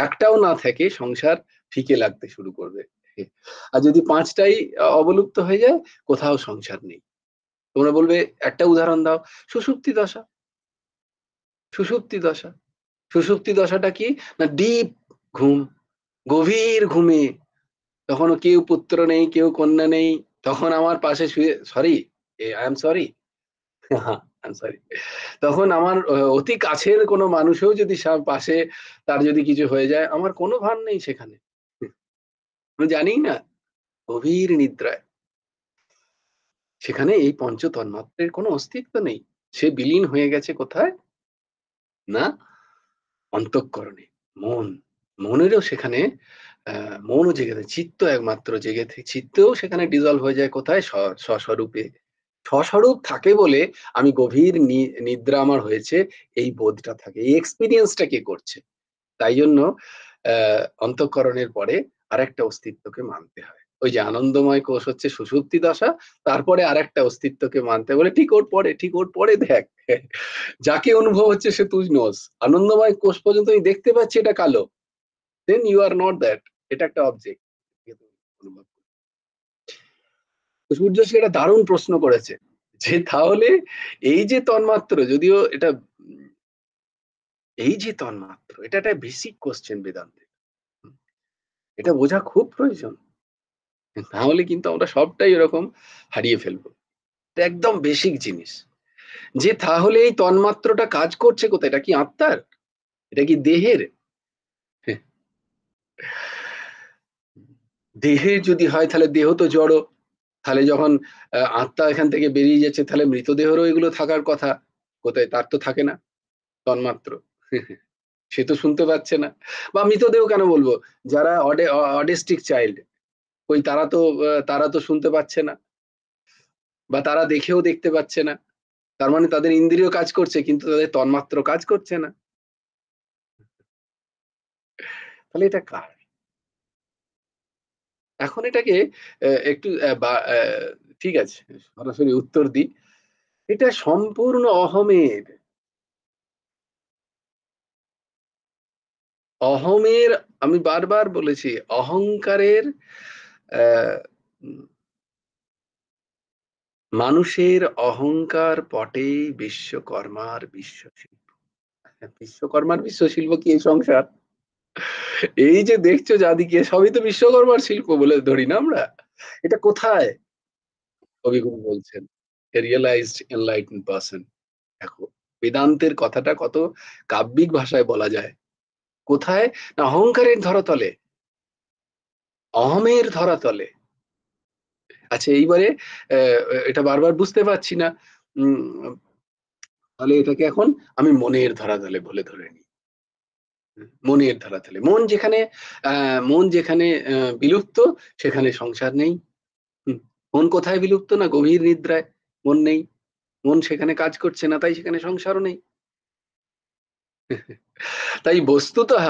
একটাও না থাকে, সংসার ফিকে লাগতে শুরু করবে। আর যদি পাঁচটাই অবলুপ্ত হয়ে যায়, কোথাও সংসার নেই। তোমরা বলবে একটা উদাহরণ দাও। সুষুপ্তি দশা। সুষুপ্তি দশা, সুষুপ্তি দশাটা কি? না ডিপ ঘুম, গভীর ঘুমে, তখন কেউ পুত্র নেই, কেউ কন্যা নেই, তখন আমার পাশে শুয়ে, sorry, I am sorry, I am sorry, তখন আমার অতি কাছের কোনো মানুষও যদি পাশে, তার যদি কিছু হয়ে যায়, আমার কোনো ভার নেই সেখানে। আমি জানি না, গভীর নিদ্রায়, সেখানে এই পঞ্চ তন্মাত্রের কোনো অস্তিত্ব নেই। সে বিলীন হয়ে গেছে কোথায়? না অন্তঃকরণে, মন, মনেরও সেখানে মনও জেগে থাকে, চিত্ত একমাত্র জেগে থাকে, চিত্তও সেখানে ডিজলভ হয়ে যায় কোথায়? স্বস্বরূপে। স্বস্বরূপ থাকে বলে আমি গভীর নিদ্রা আমার হয়েছে, এই বোধটা থাকে, এই এক্সপেরিয়েন্সটা কে করছে? তাই জন্য অন্তঃকরণের পরে আরেকটা অস্তিত্বকে মানতে হয়। ওই যে আনন্দময় কোষ হচ্ছে সুষুপ্তি দশা, তারপরে আরেকটা অস্তিত্বকে মানতে বলে, ঠিক ওর পরে, ঠিক ওর পরে দেখ। যাকে অনুভব হচ্ছে সে তুই নোস। আনন্দময় কোষ পর্যন্ত আমি দেখতে পাচ্ছি এটা কালো। Then you are not that. এটা একটা অবজেক্ট। অনুভব। তো সূর্যশ্রী একটা দারুণ প্রশ্ন করেছে, যে তাহলে এই যে তন্মাত্র, যদিও এটা এই যে তন্মাত্র, এটা একটা বেসিক কোশ্চেন বেদান্তে। এটা বোঝা খুব প্রয়োজন, নাহলে কিন্তু আমরা সবটাই এরকম হারিয়ে ফেলবো। এটা একদম বেসিক জিনিস, যে তাহলে এই তন্মাত্রটা কাজ করছে কোথায়? এটা কি আত্মার? এটা কি দেহের? দেহের যদি হয় তাহলে দেহ তো জড়, তাহলে যখন আত্মা এখান থেকে বেরিয়ে যাচ্ছে তাহলে মৃতদেহেরও এগুলো থাকার কথা, কোথায়? তার তো থাকে না, তন্মাত্র। সে তো শুনতে পাচ্ছে না। বা মৃতদেহ কেন বলবো, যারা অডেস্টিক চাইল্ড, ওই তারা তো শুনতে পাচ্ছে না, বা তারা দেখেও দেখতে পাচ্ছে না। তার মানে তাদের ইন্দ্রিয় কাজ করছে কিন্তু তাদের তন্মাত্র কাজ করছে না। তাহলে এটা কার? এখন এটাকে একটু ঠিক আছে, সরাসরি উত্তর দিই, এটা সম্পূর্ণ অহমের। অহমের, আমি বারবার বলেছি, অহংকারের মানুষের অহংকার পটে বিশ্বকর্মার বিশ্বশিল্প। বিশ্বকর্মার বিশ্বশিল্প কি এই সংসার? এই যে দেখছো যাদিকে, সবই তো বিশ্বকর্মার শিল্প বলে ধরি না আমরা। এটা কোথায়? কবিগুরু বলছেন রিয়েলাইজড এনলাইটেন্ড পারসন। দেখো বেদান্তের কথাটা কত কাব্যিক ভাষায় বলা যায়। কোথায়? না অহংকারের ধরাতলে, অহমের ধরাতলে। আচ্ছা এইবারে এটা বারবার বুঝতে পারছি না, তাহলে এটাকে এখন আমি মনের ধরাতলে বলে ধরে নিই। মনের ধরাতলে, মন যেখানে বিলুপ্ত, সেখানে সংসার নেই। মন কোথায় বিলুপ্ত? না গভীর নিদ্রায়। মন নেই, মন সেখানে কাজ করছে না, তাই সেখানে সংসারও নেই। তাই বস্তুতঃ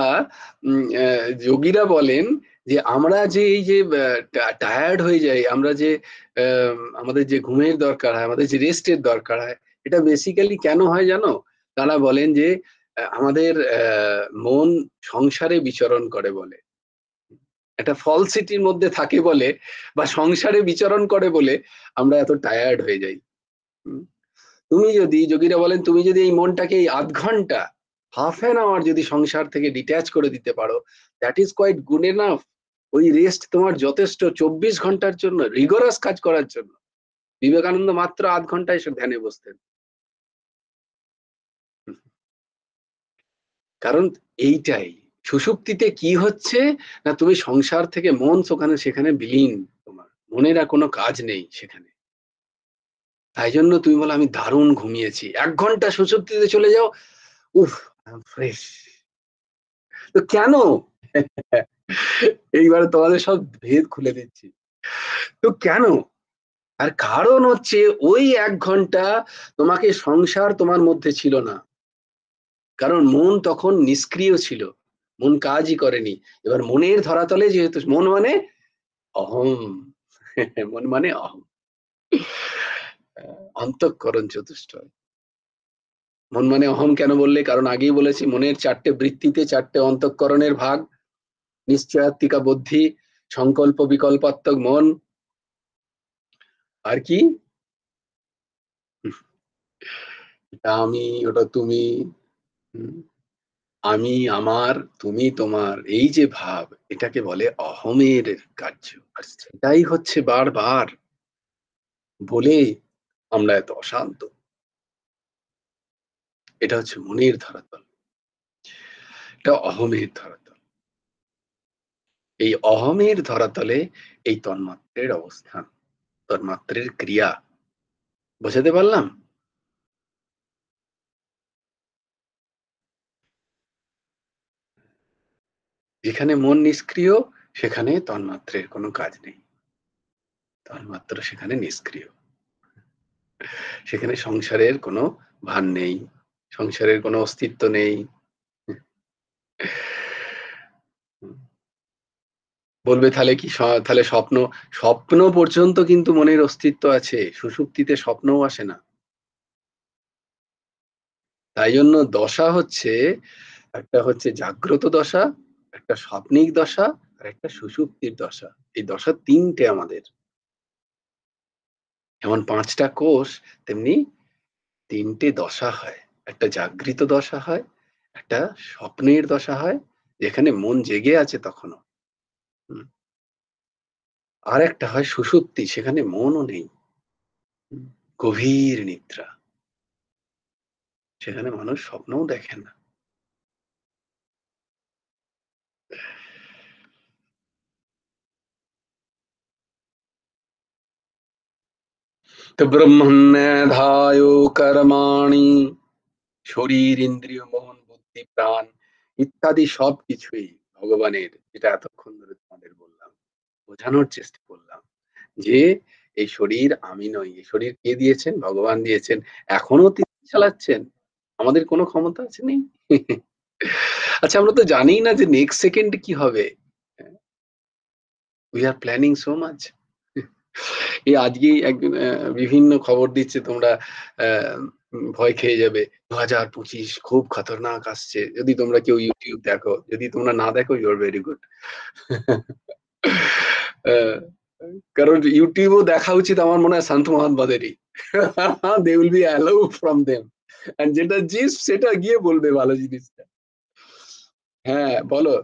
যোগীরা বলেন যে আমরা যে এই যে টায়ার্ড হয়ে যাই, আমরা যে আমাদের যে ঘুমের দরকার হয়, আমাদের যে রেস্টের দরকার হয়, এটা বেসিক্যালি কেন হয় জানো? তারা বলেন যে আমাদের মন সংসারে বিচরণ করে বলে, একটা ফলসিটির মধ্যে থাকে বলে, বা সংসারে বিচরণ করে বলে আমরা এত টায়ার্ড হয়ে যাই। তুমি যদি, যোগীরা বলেন, তুমি যদি এই মনটাকে এই আধ ঘন্টা, ½ যদি সংসার থেকে ডিট্যাচ করে দিতে পারো, that is quite good enough. ওই রেস্ট তোমার যথেষ্ট 24 ঘন্টার জন্য, রিগোরাস কাজ করার জন্য। বিবেকানন্দ মাত্র আধ ঘন্টা এসে ধ্যানে বসতেন। কারণ এইটাই, সুষুপ্তিতে কি হচ্ছে না, তুমি সংসার থেকে মন সেখানে বিলীন, তোমার মনের আর কোনো কাজ নেই সেখানে। তাই জন্য তুমি বলো আমি দারুণ ঘুমিয়েছি, 1 ঘন্টা সুষুপ্তিতে চলে যাও, উফ ফ্রেশ। তো কেন? এইবারে তোমাদের সব ভেদ খুলে দিচ্ছি। তো কেন? আর কারণ হচ্ছে ওই 1 ঘন্টা তোমাকে সংসার তোমার মধ্যে ছিল না, কারণ মন তখন নিষ্ক্রিয় ছিল, মন কাজই করেনি। এবার মনের ধরাতলে যেহেতু, মন মানে অহম, মন মানে অহম, অন্তঃকরণ চতুষ্টয়। মন মানে অহম কেন বললে? কারণ আগেই বলেছি মনের 4টে বৃত্তিতে 4টে অন্তঃকরণের ভাগ: নিশ্চয়াত্মিকা বুদ্ধি, সংকল্প বিকল্পাত্মক মন, আর কি? এটা আমি, ওটা তুমি, আমি আমার, তুমি তোমার, এই যে ভাব, এটাকে বলে অহমের কার্য। আর সেটাই হচ্ছে বারবার বলে আমরা এত অশান্ত। এটা হচ্ছে মনের ধরাতল, এটা অহমের ধরাতল। এই অহমের ধরাতলে এই তন্মাত্রের অবস্থান, তন্মাত্রের ক্রিয়া। বোঝাতে পারলাম? যেখানে মন নিষ্ক্রিয়, সেখানে তন্মাত্রের কোনো কাজ নেই, তন্মাত্র সেখানে নিষ্ক্রিয়। সেখানে সংসারের কোনো ভান নেই, সংসারের কোনো অস্তিত্ব নেই। বলবে তাহলে কি, তাহলে স্বপ্ন, স্বপ্ন পর্যন্ত কিন্তু মনের অস্তিত্ব আছে, সুষুপ্তিতে স্বপ্নও আসে না। তাই জন্য দশা হচ্ছে, একটা হচ্ছে জাগ্রত দশা, একটা স্বপ্নিক দশা, আর একটা সুষুপ্তির দশা। এই দশা 3টে আমাদের। যেমন 5টা কোষ, তেমনি 3টে দশা হয়। একটা জাগৃত দশা হয়, একটা স্বপ্নের দশা হয় যেখানে মন জেগে আছে তখনও। হুম। আর একটা হয় সুষুপ্তি, সেখানে মনও নেই। হুম। গভীর নিদ্রা, সেখানে মানুষ স্বপ্নও দেখে না। তো ব্রহ্মণ্যধায় কর্মাণি, শরীর ইন্দ্রিয় মন বুদ্ধি প্রাণ ইত্যাদি সবকিছুই ভগবানের, যেটা এতক্ষণ ধরে তোমাদের বললাম, বোঝানোর চেষ্টা করলাম যে এই শরীর আমি নই। এই শরীর কে দিয়েছেন? ভগবান দিয়েছেন। এখনো তিনি চালাচ্ছেন, আমাদের কোনো ক্ষমতা আছে নেই। আচ্ছা, আমরা তো জানি না যে নেক্সট সেকেন্ড কি হবে। We are planning so much. এই আজকেই একজন বিভিন্ন খবর দিচ্ছে, তোমরা ভয় খেয়ে যাবে। 2025 খুব খতরনাক আসছে। যদি তোমরা কেউ ইউটিউব দেখো, যদি তোমরা না দেখো, ইউ আর ভেরি গুড। কারণ ইউটিউবও দেখা উচিত আমার মনে হয় সন্ত মহাত্মাদেরই। They will be allow from them, and যেটা জিস সেটা গিয়ে বলবে ভালো জিনিসটা। হ্যাঁ, বলো।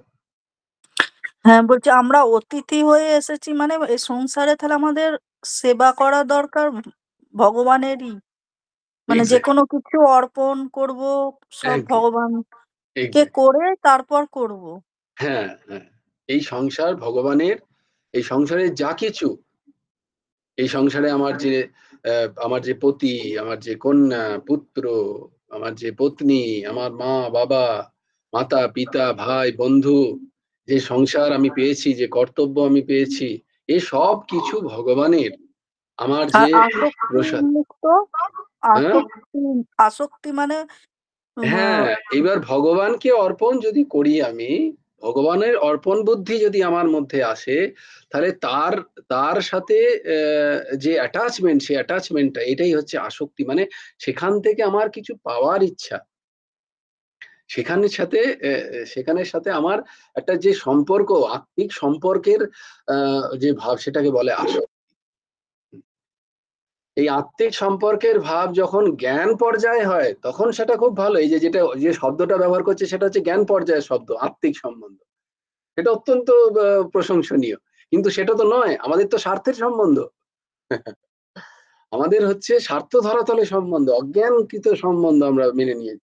হ্যাঁ, বলছি আমরা অতিথি হয়ে এসেছি, মানে এই সংসারে তাহলে আমাদের সেবা করা দরকার ভগবানেরই, মানে যে এক্স্যাক্টলি, কোনো কিছু অর্পণ করব সব এক্স্যাক্টলি, ভগবানকে এক্স্যাক্টলি। করে তারপর করব। হ্যাঁ, হ্যাঁ। এই সংসার ভগবানের। এই সংসারে যা কিছু, এই সংসারে আমার যে পতি, আমার যে কন্যা, পুত্র, আমার যে পত্নী, আমার মা, বাবা, মাতা, পিতা, ভাই, বন্ধু, যে সংসার আমি পেয়েছি, যে কর্তব্য আমি পেয়েছি, এ সব কিছু ভগবানের। আমার আর যে আসক্তি প্রসাদ। মুক্ত, হ্যাঁ, আসক্তি, আসক্তি মানে হ্যাঁ, এবার ভগবানকে অর্পণ যদি করি আমি, ভগবানের অর্পণ বুদ্ধি যদি আমার মধ্যে আসে, তাহলে তার তার সাথে যে অ্যাটাচমেন্ট, সেই অ্যাটাচমেন্টটা, এটাই হচ্ছে আসক্তি। মানে সেখান থেকে আমার কিছু পাওয়ার ইচ্ছা, সেখানের সাথে সেখানের সাথে আমার একটা যে সম্পর্ক, আত্মিক সম্পর্কের যে ভাব, সেটাকে বলে আসক্তি। এই আত্মিক সম্পর্কের ভাব যখন জ্ঞান পর্যায়ে হয়, তখন সেটা খুব ভালো। এই যে শব্দটা ব্যবহার করছে, সেটা হচ্ছে জ্ঞান পর্যায়ের শব্দ, আত্মিক সম্বন্ধ। এটা অত্যন্ত প্রশংসনীয়। কিন্তু সেটা তো নয়, আমাদের তো স্বার্থের সম্বন্ধ। আমাদের হচ্ছে স্বার্থ ধরাতলে সম্বন্ধ, অজ্ঞানকৃত সম্বন্ধ আমরা মেনে নিয়েছি।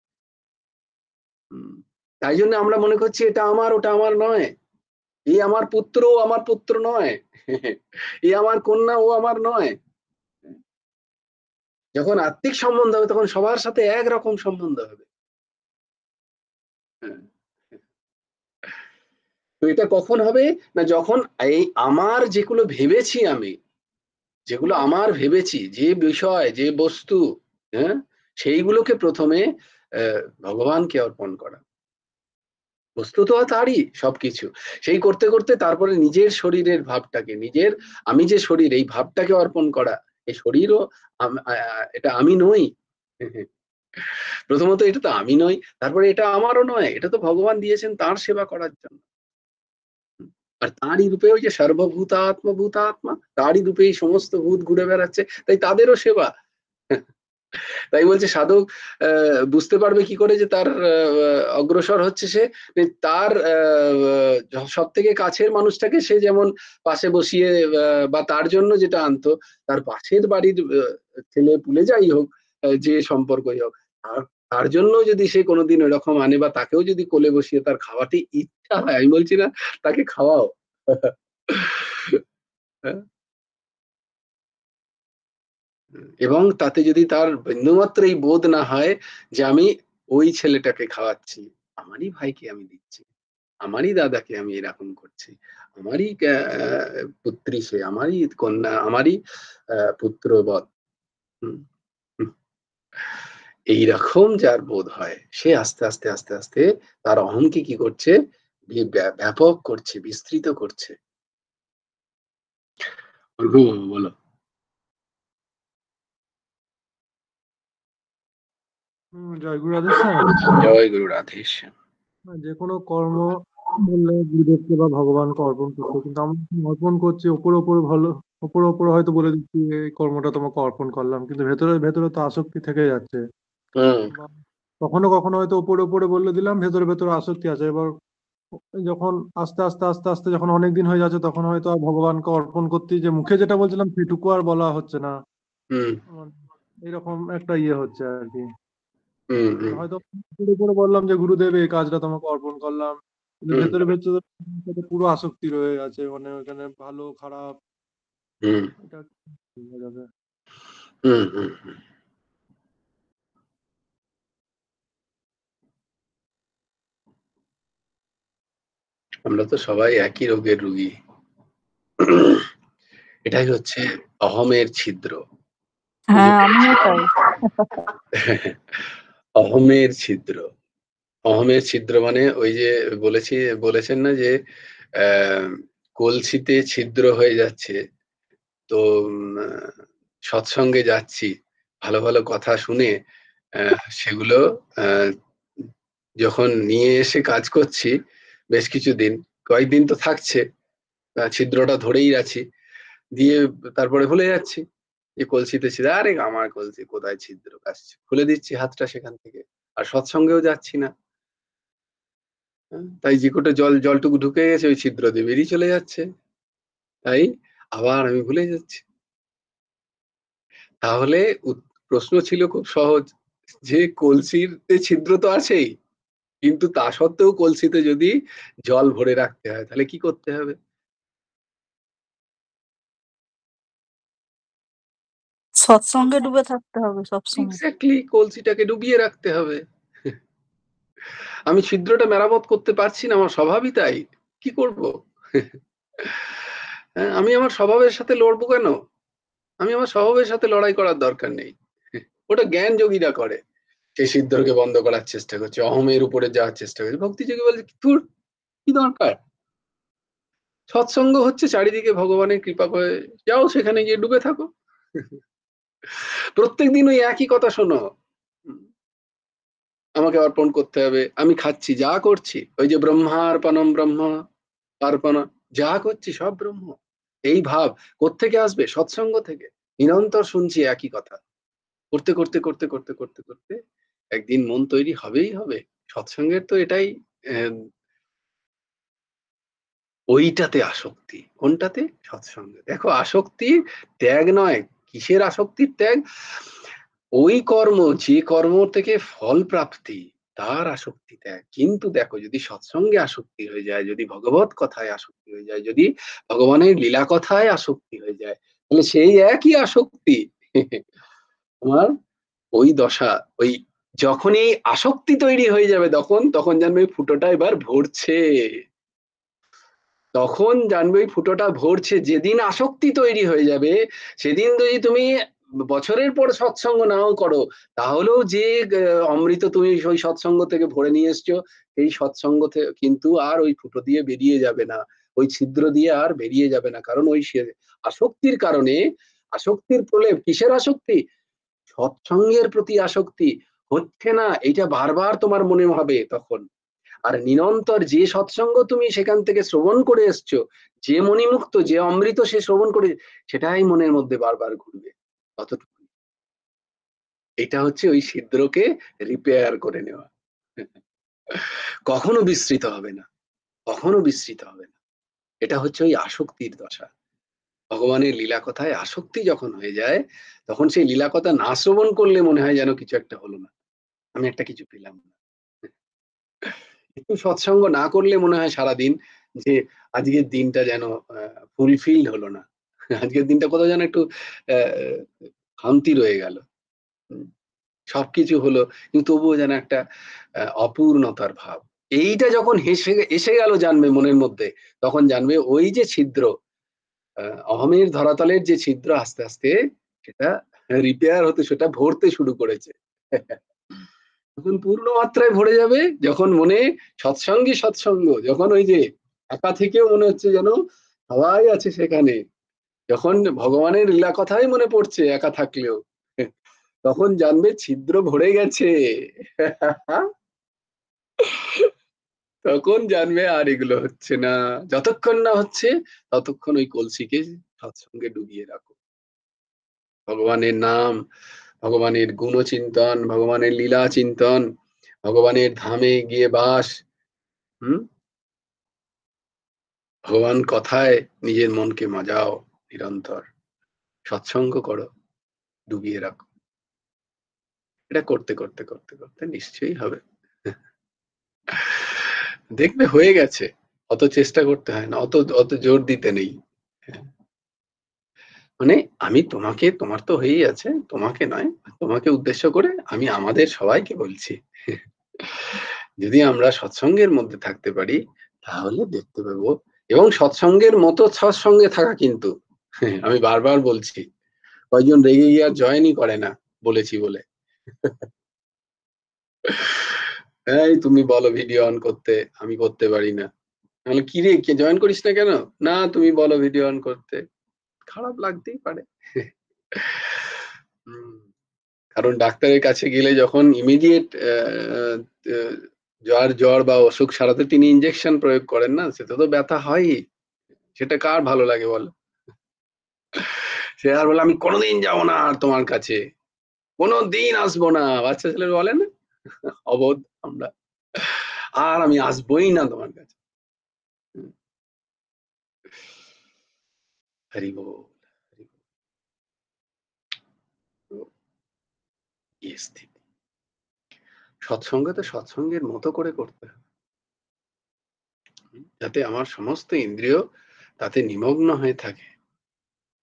তাই জন্য আমরা মনে করছি এটা আমার, ওটা আমার নয়। এই আমার পুত্র, ও আমার পুত্র নয়। এই আমার কন্যা, ও আমার নয়। যখন আত্মিক সম্বন্ধ হবে, তখন সবার সাথে একরকম সম্বন্ধ হবে। হ্যাঁ। তো এটা কখন হবে? না, যখন এই আমার যেগুলো ভেবেছি আমি, যেগুলো আমার ভেবেছি, যে বিষয়, যে বস্তু, হ্যাঁ, সেইগুলোকে প্রথমে ভগবানকে অর্পণ করা। বস্তু তো তারই সবকিছু। সেই করতে করতে তারপরে নিজের শরীরের ভাবটাকে, নিজের আমি যে শরীর, এই ভাবটাকে অর্পণ করা। এই শরীরও এটা আমি নই। প্রথমত এটা তো আমি নই, তারপরে এটা আমারও নয়, এটা তো ভগবান দিয়েছেন তার সেবা করার জন্য। আর তারই রূপে ওই যে সর্বভূতাত্মা, তারই রূপে এই সমস্ত ভূত ঘুরে বেড়াচ্ছে, তাই তাদেরও সেবা। তাই বলছে সাধক বুঝতে পারবে কি করে যে তার অগ্রসর হচ্ছে সে? তার সব থেকে কাছের মানুষটাকে সে যেমন পাশে বসিয়ে, বা তার জন্য যেটা আনতো, তার পাশের বাড়ির ছেলে পুলে যাই হোক, যে সম্পর্কই হোক, তার তার জন্য যদি সে কোনোদিন ওরকম আনে, বা তাকেও যদি কোলে বসিয়ে তার খাওয়াতে ইচ্ছা হয়, আমি বলছি না তাকে খাওয়াও। হ্যাঁ? এবং তাতে যদি তার বিন্দুমাত্র এই বোধ না হয় যে আমি ওই ছেলেটাকে খাওয়াচ্ছি, আমারই ভাইকে আমি দিচ্ছি, আমারই দাদাকে আমি এরকম করছি, আমারই পুত্রী সে, আমারই কন্যা, আমারই পুত্রবৎ। হুম, হুম। এইরকম যার বোধ হয়, সে আস্তে আস্তে আস্তে আস্তে তার অহংকে কি করছে? ব্যাপক করছে, বিস্তৃত করছে। বলো। জয় গুরু রাধে স্যার। জয় গুরু রাধেশ্যাম। যে কোনো কর্ম বললে গুরুদেবকে বা ভগবানকে অর্পণ করতে, কিন্তু আমরা অর্পণ করছি ওপরে ওপরে, ভালো ওপরে ওপরে হয়তো বলে দিচ্ছি এই কর্মটা তোমাকে অর্পণ করলাম, কিন্তু ভেতরে ভেতরে তো আসক্তি থেকে যাচ্ছে। হুম। বা কখনো কখনো হয়তো ওপরে ওপরে বলে দিলাম, ভেতরে ভেতরে আসক্তি আছে। এবার যখন আস্তে আস্তে আস্তে আস্তে যখন অনেক দিন হয়ে যাচ্ছে, তখন হয়তো আর ভগবানকে অর্পণ করতে যে মুখে যেটা বলছিলাম সেটুকু আর বলা হচ্ছে না। হুম এরকম একটা ইয়ে হচ্ছে আর কি। হুম হুম হয়তো উপরে উপরে বললাম যে গুরুদেব এই কাজটা তোমাকে অর্পণ করলাম, কিন্তু হুম ভেতরে ভেতরে সাথে পুরো আসক্তি রয়ে গেছে, মানে ওখানে ভালো খারাপ হুম এটা হয়ে যাবে। হুম হুম হুম। আমরা তো সবাই একই রোগের রুগী। এটাই হচ্ছে অহমের ছিদ্র, বুঝতে হ্যাঁ, আমিও পেরেছো? তাই। অহমের ছিদ্র, অহমের ছিদ্র মানে ওই যে বলেছেন না যে আহ কলসিতে ছিদ্র হয়ে যাচ্ছে, তো সৎসঙ্গে যাচ্ছি, ভালো ভালো কথা শুনে সেগুলো আহ, যখন নিয়ে এসে কাজ করছি, বেশ কিছুদিন, কয়েকদিন তো থাকছে, ছিদ্রটা ধরেই আছি, দিয়ে তারপরে ভুলে যাচ্ছি যে কলসিতে ছিদ্র, আরে আমার কলসি কোথায় ছিদ্র, কাশছে, খুলে দিচ্ছি হাতটা সেখান থেকে, আর সৎসঙ্গেও যাচ্ছি না। তাই যে কোটা জলটুকু ঢুকে গেছে ওই ছিদ্র দিয়ে বেরিয়ে চলে যাচ্ছে, তাই আবার আমি ভুলে যাচ্ছি। তাহলে প্রশ্ন ছিল খুব সহজ, যে কলসিতে ছিদ্র তো আছেই, কিন্তু তা সত্ত্বেও কলসিতে যদি জল ভরে রাখতে হয় তাহলে কি করতে হবে? সৎসঙ্গে ডুবে থাকতে হবে সবসময়। এক্স্যাক্টলি, কলসিটাকে ডুবিয়ে রাখতে হবে। আমি ছিদ্রটা মেরামত করতে পারছি না, আমার স্বভাবই তাই, কি করব? হ্যাঁ, আমি আমার স্বভাবের সাথে লড়বো কেন? আমি আমার স্বভাবের সাথে লড়াই করার দরকার নেই। ওটা জ্ঞান যোগীরা করে, সেই ছিদ্রকে বন্ধ করার চেষ্টা করছে, অহমের উপরে যাওয়ার চেষ্টা করছে। ভক্তি যোগী বলছে তোর কি দরকার? সৎসঙ্গ হচ্ছে চারিদিকে ভগবানের কৃপা করে, যাও সেখানে গিয়ে ডুবে থাকো। প্রত্যেকদিন ওই একই কথা শোনো, আমাকে অর্পণ করতে হবে, আমি খাচ্ছি যা করছি, ওই যে ব্রহ্মার্পণম ব্রহ্ম অর্পণ, যা করছি সব ব্রহ্ম, এই ভাব কোত্থেকে আসবে? সৎসঙ্গ থেকে। নিরন্তর শুনছি একই কথা, করতে করতে করতে করতে করতে করতে একদিন মন তৈরি হবেই হবে। সৎসঙ্গের তো এটাই আহ, ওইটাতে আসক্তি। কোনটাতে? সৎসঙ্গে। দেখো, আসক্তি ত্যাগ নয়। কিসের আসক্তির ত্যাগ? ওই কর্ম, যে কর্ম থেকে ফল প্রাপ্তি, তার আসক্তি ত্যাগ। কিন্তু দেখো, যদি সৎসঙ্গে আসক্তি হয়ে যায়, যদি ভগবত কথায় আসক্তি হয়ে যায়, যদি ভগবানের লীলা কথায় আসক্তি হয়ে যায়, তাহলে সেই একই আসক্তি তোমার ওই দশা, ওই যখনই আসক্তি তৈরি হয়ে যাবে, তখন তখন জানবে ওই ফুটোটা এবার ভরছে। তখন জানবে ওই ফুটোটা ভরছে। যেদিন আসক্তি তৈরি হয়ে যাবে, সেদিন যদি তুমি বছরের পর সৎসঙ্গ নাও করো, তাহলেও যে অমৃত তুমি ওই সৎসঙ্গ থেকে ভরে নিয়ে এসছো, এই সৎসঙ্গ কিন্তু আর ওই ফুটো দিয়ে বেরিয়ে যাবে না, ওই ছিদ্র দিয়ে আর বেরিয়ে যাবে না। কারণ ওই আসক্তির কারণে, আসক্তির প্রলেপ, কিসের আসক্তি? সৎসঙ্গের প্রতি আসক্তি হচ্ছে না, এটা বারবার তোমার মনে হবে তখন। আর নিরন্তর যে সৎসঙ্গ তুমি সেখান থেকে শ্রবণ করে এসছো, যে মণিমুক্ত, যে অমৃত সে শ্রবণ করে, সেটাই মনের মধ্যে বারবার ঘুরবে। ততটুকু। এটা হচ্ছে ওই ছিদ্রকে রিপেয়ার করে নেওয়া। কখনো বিস্তৃত হবে না, কখনো বিস্তৃত হবে না। এটা হচ্ছে ওই আসক্তির দশা। ভগবানের লীলা কথায় আসক্তি যখন হয়ে যায়, তখন সেই লীলা কথা না শ্রবণ করলে মনে হয় যেন কিছু একটা হলো না, আমি একটা কিছু পেলাম না। একটু সৎসঙ্গ না করলে মনে হয় সারাদিন যে আজকের দিনটা যেন ফুলফিল হলো না, আজকের দিনটা কোথাও যেন একটু খামতি রয়ে গেল। সবকিছু হলো, কিন্তু তবুও যেন একটা অপূর্ণতার ভাব। এইটা যখন এসে গেল জানবে মনের মধ্যে, তখন জানবে ওই যে ছিদ্র, অহমের ধরাতলের যে ছিদ্র, আস্তে আস্তে সেটা রিপেয়ার হতে, সেটা ভরতে শুরু করেছে। তখন পূর্ণ মাত্রায় ভরে যাবে, যখন মনে সৎসঙ্গী সৎসঙ্গ, যখন ওই যে একা থেকেও মনে হচ্ছে যেন সবাই আছে সেখানে, যখন ভগবানের লীলা কথাই মনে পড়ছে একা থাকলেও, তখন জানবে ছিদ্র ভরে গেছে। তখন জানবে আর এগুলো হচ্ছে না। যতক্ষণ না হচ্ছে, ততক্ষণ ওই কলসিকে সৎসঙ্গে ডুবিয়ে রাখো। ভগবানের নাম, ভগবানের গুণচিন্তন, ভগবানের লীলা চিন্তন, ভগবানের ধামে গিয়ে বাস, ভগবান কথায় নিজের মনকে মাজাও, নিরন্তর সৎসঙ্গ করো, ডুবিয়ে রাখো। এটা করতে করতে করতে করতে নিশ্চয়ই হবে। দেখবে হয়ে গেছে, অত চেষ্টা করতে হয় না, অত জোর দিতে নেই। মানে আমি তোমাকে, তোমার তো হয়েই আছে, তোমাকে নয়, তোমাকে উদ্দেশ্য করে আমি আমাদের সবাইকে বলছি, যদি আমরা সৎসঙ্গের মধ্যে থাকতে পারি তাহলে দেখতে পাবো। এবং সৎসঙ্গের মতো সৎসঙ্গে থাকা, কিন্তু আমি বারবার বলছি, কয়জন রেগে গিয়ে আর জয়েনই করে না বলেছি বলে। এই তুমি বলো ভিডিও অন করতে, আমি করতে পারি না। তাহলে কি রে, কে জয়েন করিস না কেন? না তুমি বলো ভিডিও অন করতে। খারাপ লাগতেই পারে। কারণ ডাক্তারের কাছে গেলে যখন ইমিডিয়েট জ্বর বা অসুখ সারাতে তিনি ইনজেকশন প্রয়োগ করেন না, সেটা তো ব্যথা হয়ই। সেটা কার ভালো লাগে বলো? সে আর বলে আমি কোনোদিন যাবো না আর তোমার কাছে, কোনোদিন আসবো না। বাচ্চা ছেলের বলে না, অবোধ আমরা, আর আমি আসবোই না তোমার কাছে। হরি বল। সৎসঙ্গ তো সৎসঙ্গের মতো করে করতে হবে, যাতে আমার সমস্ত ইন্দ্রিয় তাতে নিমগ্ন হয়ে থাকে।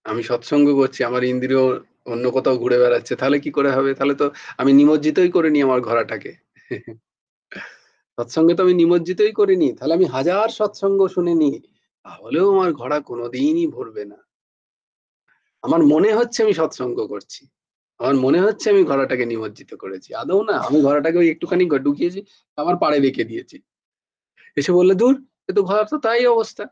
আমি সৎসঙ্গ করছি, আমার ইন্দ্রিয় অন্য কোথাও ঘুরে বেড়াচ্ছে, তাহলে কি করে হবে? তাহলে তো আমি নিমজ্জিতই করে নি আমার ঘোড়াটাকে। সৎসঙ্গে তো আমি নিমজ্জিতই করিনি, তাহলে আমি হাজার সৎসঙ্গ শুনে নি, তাহলেও আমার ঘোড়া কোনোদিনই ভরবে না। আমার মনে হচ্ছে আমি সৎসঙ্গ করছি, আমার মনে হচ্ছে আমি ঘোড়াটাকে নিমজ্জিত করেছি, আদৌ না। আমি ঘোড়াটাকে ওই একটুখানি ঢুকিয়েছি, আবার পাড়ে রেখে দিয়েছি। এসে বললে দূর, এ তো ঘোড়ার তো তাই অবস্থা।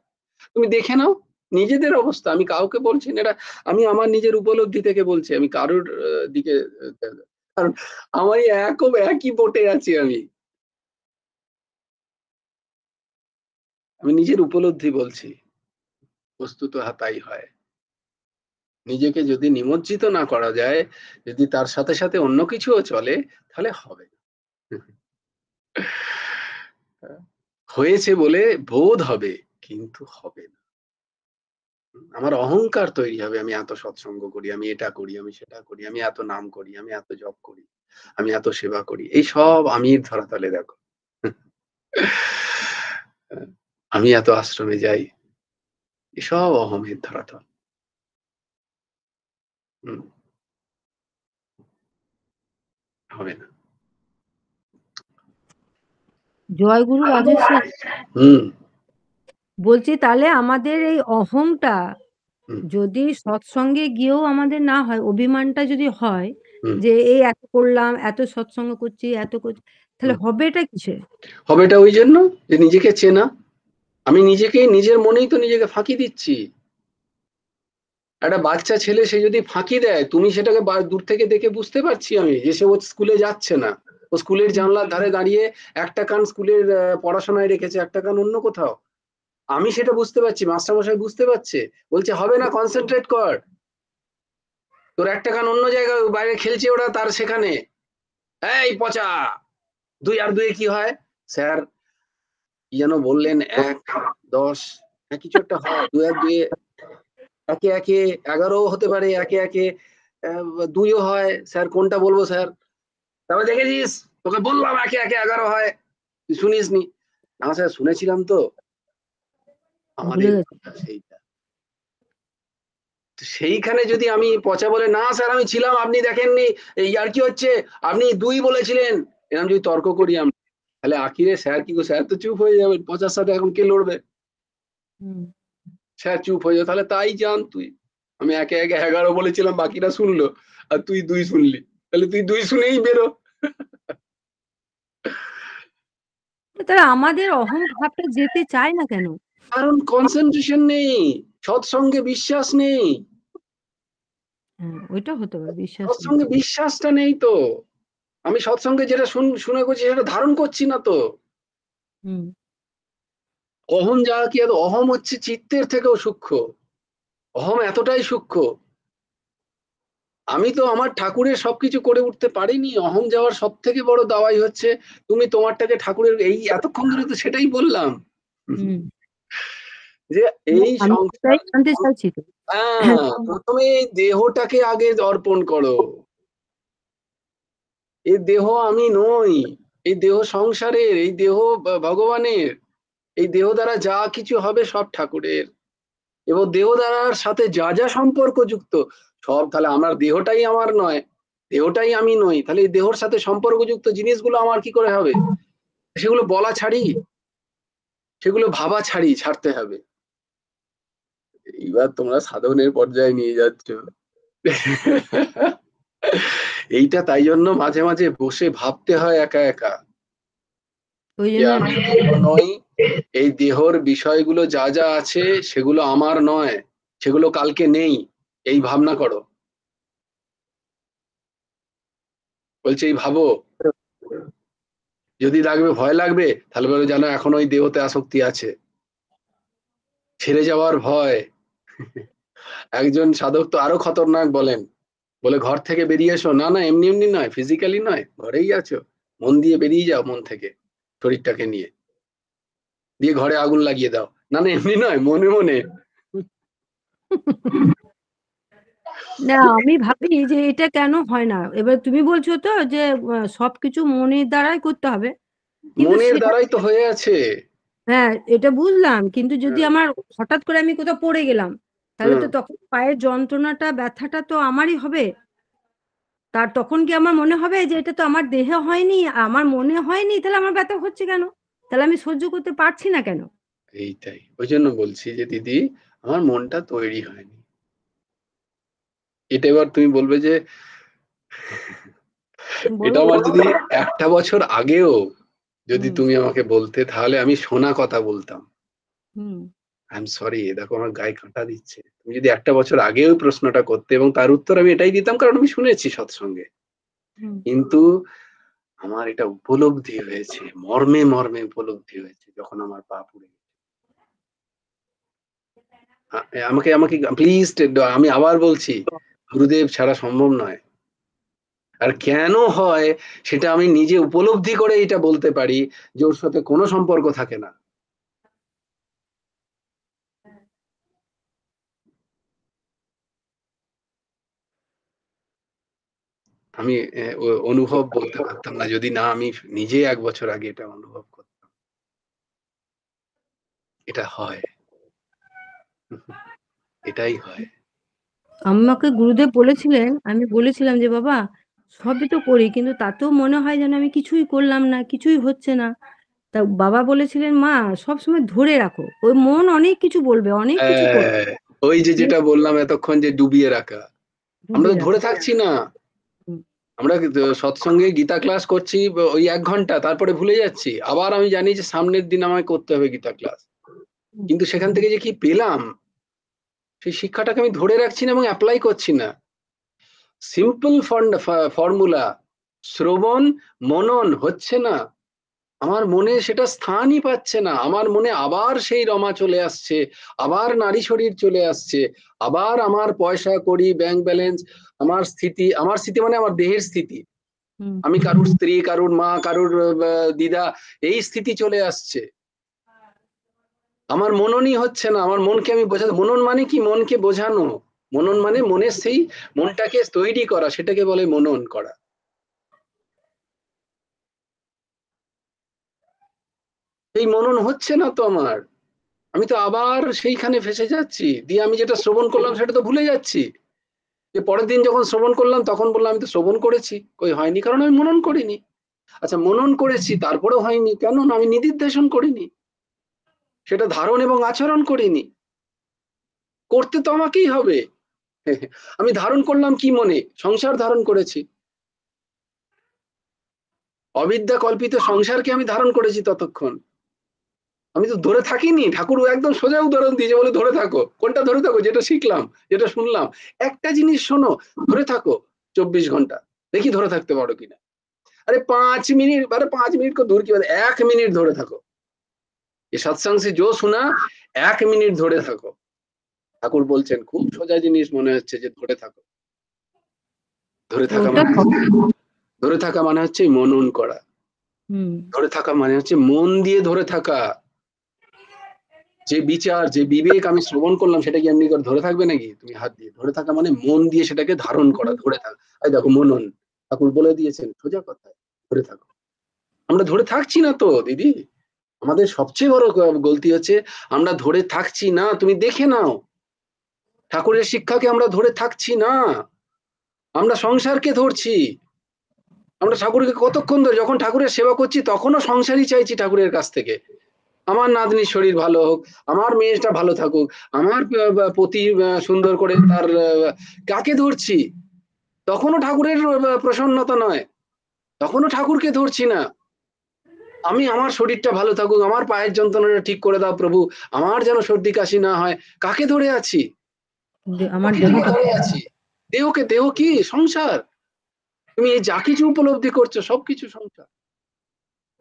তুমি দেখে নাও নিজেদের অবস্থা, আমি কাউকে বলছি না, এটা আমি আমার নিজের উপলব্ধি থেকে বলছি, আমি কারোর দিকে, কারণ আমার একই বোটে আছি। আমি নিজের উপলব্ধি বলছি, বস্তুত তাই হয়। নিজেকে যদি নিমজ্জিত না করা যায়, যদি তার সাথে সাথে অন্য কিছুও চলে, তাহলে হবে না। হয়েছে বলে বোধ হবে, কিন্তু হবে না। আমার অহংকার তৈরি হবে, আমি এত সৎসঙ্গ করি, আমি এটা করি, আমি সেটা করি, আমি এত নাম করি, আমি এত জপ করি, আমি এত সেবা করি, এই সব আমির ধরাতলে দেখো। আমি এত আশ্রমে যাই, এসব অহমের ধরাতল। হবে না। জয়গুরু রাজেশ্বর, বলছি তাহলে আমাদের এই অহংটা যদি সৎসঙ্গে গিয়েও আমাদের না হয়, অভিমানটা যদি হয় যে এই এত করলাম, এত সৎসঙ্গ করছি, এত করছি, তাহলে হবেটা কিসে? হবেটা ওই জন্য যে নিজেকে চেনা। আমি নিজেকে, নিজের মনেই তো নিজেকে ফাঁকি দিচ্ছি। একটা বাচ্চা ছেলে, সে যদি ফাঁকি দেয়, তুমি সেটাকে দূর থেকে দেখে বুঝতে পারছি আমি যে সে ও স্কুলে যাচ্ছে না, ও স্কুলের জানলার ধারে দাঁড়িয়ে একটা কান স্কুলের পড়াশোনায় রেখেছে, একটা কান অন্য কোথাও। আমি সেটা বুঝতে পারছি, মাস্টারমশাই বুঝতে পারছে, বলছে হবে না, কনসেন্ট্রেট কর, তোর একটা কান অন্য জায়গায় বাইরে খেলছে ওরা, তার সেখানে। এই পচা, 2 আর 2 কি হয়? স্যার কি যেন বললেন, 1 10 কিছু একটা হয়, 2 আর 2 একে একে 11 হতে পারে, একে একে 2ও হয়। স্যার কোনটা বলবো স্যার? তবে দেখেছিস, তোকে বললাম একে একে 11 হয়, তুই শুনিস নি। না স্যার শুনেছিলাম তো। আমাদের সেইটা, সেইখানে যদি আমি পচা বলে, না স্যার আমি ছিলাম, আপনি দেখেননি, এই আর কি হচ্ছে, আপনি 2 বলেছিলেন, এরকম যদি তর্ক করি আমরা, তাহলে আখিরে স্যার কি গো, স্যার তো চুপ হয়ে যাবে, পচার সাথে এখন কে লড়বে? স্যার চুপ হয়ে যাবে, তাহলে তাই জান তুই, আমি একে একে 11 বলেছিলাম, বাকিরা শুনলো, আর তুই 2 শুনলি, তাহলে তুই 2 শুনেই বেরো। তাহলে আমাদের অহং ভাবটা যেতে চায় না কেন? কারণ কনসেন্ট্রেশন নেই, সৎসঙ্গে বিশ্বাস নেই। ওইটা হতে পারে, বিশ্বাস নেই। সৎসঙ্গে বিশ্বাসটা নেই তো। আমি সৎসঙ্গে যেটা শুনে করছি সেটা ধারণ করছি না তো। অহম যা কি, অহম হচ্ছে চিত্তের থেকেও সূক্ষ্ম। অহম এতটাই সূক্ষ্ম, আমি তো আমার ঠাকুরের সবকিছু করে উঠতে পারিনি। অহং যাওয়ার সব থেকে বড় দাওয়াই হচ্ছে তুমি তোমারটাকে ঠাকুরের, এই এতক্ষণ ধরে তো সেটাই বললাম হুম যে এই আমি সংসার, সেটাই জানতে চাইছি তো। হ্যাঁ, প্রথমে এই দেহটাকে আগে অর্পণ করো। এই দেহ আমি নই, এই দেহ সংসারের, এই দেহ ভগবানের, এই দেহ দ্বারা যা কিছু হবে সব ঠাকুরের, এবং দেহ দ্বারার সাথে যা যা সম্পর্ক যুক্ত সব, তাহলে আমার দেহটাই আমার নয়, দেহটাই আমি নই, তাহলে এই দেহর সাথে সম্পর্কযুক্ত জিনিসগুলো আমার কি করে হবে? সেগুলো বলা ছাড়ি, সেগুলো ভাবা ছাড়ি, ছাড়তে হবে। এইবার তোমরা সাধনের পর্যায়ে নিয়ে যাচ্ছ। এইটা তাই জন্য মাঝে মাঝে বসে ভাবতে হয় একা একা, ওই যে জন্য আমি দেহ নই, এই দেহর বিষয়গুলো যা যা আছে সেগুলো আমার নয়, সেগুলো কালকে নেই, এই ভাবনা করো। বলছে এই ভাবো, যদি লাগবে ভয় লাগবে তাহলে বলে জানো এখন ওই দেহতে আসক্তি আছে, ছেড়ে যাওয়ার ভয়। একজন সাধক তো আরো খতরনাক বলেন, বলে ঘর থেকে বেরিয়ে এসো, না না এমনি এমনি নয়, ফিজিক্যালি নয়, ঘরেই আছো, মন দিয়ে বেরিয়ে যাও, মন থেকে শরীরটাকে নিয়ে, দিয়ে ঘরে আগুন লাগিয়ে দাও, না না এমনি নয়, মনে মনে। না আমি ভাবি যে এটা কেন হয় না। এবার তুমি বলছো তো যে সবকিছু মনের দ্বারাই করতে হবে, কিন্তু মনের সেটা দ্বারাই তো হয়ে আছে। হ্যাঁ এটা বুঝলাম, কিন্তু যদি হ্যাঁ, আমার হঠাৎ করে আমি কোথাও পড়ে গেলাম, তাহলে হুম, তো তখন পায়ের যন্ত্রণাটা ব্যথাটা তো আমারই হবে। তার তখন কি আমার মনে হবে যে এটা তো আমার দেহে হয়নি, আমার মনে হয়নি, তাহলে আমার ব্যথা হচ্ছে কেন, তাহলে আমি সহ্য করতে পারছি না কেন? এইটাই, ওই জন্য বলছি যে দিদি আমার মনটা তৈরি হয়নি। এটা এবার তুমি বলবে যে এটা বলো। আমার যদি 1টা বছর আগেও যদি হুম তুমি আমাকে বলতে, তাহলে আমি শোনা কথা বলতাম। হুম আই এম সরি, দেখো আমার গায়ে কাঁটা দিচ্ছে। তুমি যদি 1টা বছর আগেও প্রশ্নটা করতে, এবং তার উত্তর আমি এটাই দিতাম, কারণ আমি শুনেছি সৎসঙ্গে। হুম কিন্তু আমার এটা উপলব্ধি হয়েছে, মর্মে মর্মে উপলব্ধি হয়েছে যখন আমার পা পুড়ে গেছে। আমাকে আমাকে প্লিজ, আমি আবার বলছি, গুরুদেব ছাড়া সম্ভব নয়। আর কেন হয় সেটা আমি নিজে উপলব্ধি করে এটা বলতে পারি যে ওর সাথে কোনো সম্পর্ক থাকে না। আমি অনুভব বলতে পারতাম না যদি না আমি নিজে 1 বছর আগে এটা অনুভব করতাম। এটা হয়, এটাই হয়। আমাকে গুরুদেব বলেছিলেন, আমি বলেছিলাম যে বাবা সবই তো করি, কিন্তু তাতেও মনে হয় যেন আমি কিছুই করলাম না, কিছুই হচ্ছে না। তা বাবা বলেছিলেন মা সবসময় ধরে রাখো, ওই মন অনেক কিছু বলবে, অনেক কিছু করবে, হ্যাঁ, ওই যে যেটা বললাম এতক্ষণ, যে ডুবিয়ে রাখা। আমরা ডুবিয়ে তো ধরে রাখো। থাকছি না। হুম, আমরা সৎসঙ্গে গীতা ক্লাস করছি ওই 1 ঘন্টা, তারপরে ভুলে যাচ্ছি। আবার আমি জানি যে সামনের দিন আমায় করতে হবে গীতা ক্লাস, হুম, কিন্তু সেখান থেকে যে কি পেলাম সেই শিক্ষাটাকে আমি ধরে রাখছি না এবং অ্যাপ্লাই করছি না। সিম্পল ফর্মুলা, শ্রবণ মনন হচ্ছে না, আমার মনে সেটা স্থানই পাচ্ছে না। আমার মনে আবার সেই রমা চলে আসছে, আবার নারী শরীর চলে আসছে, আবার আমার পয়সা কড়ি ব্যাংক ব্যালেন্স, আমার স্থিতি মানে আমার দেহের স্থিতি, হুম। আমি কারুর স্ত্রী, কারুর মা, কারুর দিদা, এই স্থিতি চলে আসছে। আমার মননই হচ্ছে না, আমার মনকে আমি বোঝাতে, মনন মানে কি? মনকে বোঝানো। মনন মানে মনের সেই মনটাকে তৈরি করা, সেটাকে বলে মনন করা। এই মনন হচ্ছে না তো আমার, আমি তো আবার সেইখানে ফেসে যাচ্ছি, দিয়ে আমি যেটা শ্রবণ করলাম সেটা তো ভুলে যাচ্ছি। যে পরের দিন যখন শ্রবণ করলাম তখন বললাম আমি তো শ্রবণ করেছি, কই হয়নি, কারণ আমি মনন করিনি। আচ্ছা মনন করেছি তারপরেও হয়নি, কেন না? আমি নিদিধ্যাসন করিনি, সেটা ধারণ এবং আচরণ করিনি। করতে তো আমাকেই হবে। আমি ধারণ করলাম কি মনে? সংসার ধারণ করেছি, অবিদ্যা কল্পিত সংসারকে আমি ধারণ করেছি ততক্ষণ। আমি তো ধরে থাকিনি। ঠাকুর একদম সোজা উদাহরণ দিয়েছে, বলে ধরে থাকো। কোনটা ধরে থাকো? যেটা শিখলাম, যেটা শুনলাম। একটা জিনিস শোনো, ধরে থাকো 24 ঘন্টা, দেখি ধরে থাকতে পারো কিনা। আরে 5 मिनट, अरे 5 मिनट को दूर की बात, 1 मिनट ধরে থাকো। ये सत्संग से जो सुना 1 मिनट ধরে থাকো। ঠাকুর বলছেন খুব সোজা জিনিস মনে হচ্ছে যে ধরে থাকো। ধরে থাকা ওটা ধরে থাকা মানে হচ্ছে মনন করা, ধরে থাকা মানে হচ্ছে মন দিয়ে ধরে থাকা। যে বিচার, যে বিবেক আমি শ্রবণ করলাম সেটা কি এমনি করে ধরে থাকবে নাকি তুমি হাত দিয়ে? ধরে থাকা মানে মন দিয়ে সেটাকে ধারণ করা, ধরে থাকা। এই দেখো মনন, ঠাকুর বলে দিয়েছেন সোজা কথায়, ধরে থাকো। আমরা ধরে থাকছি না তো দিদি। আমাদের সবচেয়ে বড় গলতি হচ্ছে আমরা ধরে থাকছি না। তুমি দেখে নাও, ঠাকুরের শিক্ষাকে আমরা ধরে থাকছি না, আমরা সংসারকে ধরছি। আমরা ঠাকুরকে কতক্ষণ ধরে, যখন ঠাকুরের সেবা করছি তখনও সংসারই চাইছি ঠাকুরের কাছ থেকে। আমার নাতনির শরীর ভালো হোক, আমার মেয়েটা ভালো থাকুক, আমার পতি সুন্দর করে তার, কাকে ধরছি? তখনও ঠাকুরের প্রসন্নতা নয়, তখনও ঠাকুরকে ধরছি না। আমি আমার শরীরটা ভালো থাকুক, আমার পায়ের যন্ত্রণাটা ঠিক করে দাও প্রভু, আমার যেন সর্দি কাশি না হয়। কাকে ধরে আছি? আমার ধরে আছি দেহকে। দেহ কি? সংসার। তুমি এই যা কিছু উপলব্ধি করছো সবকিছু সংসার।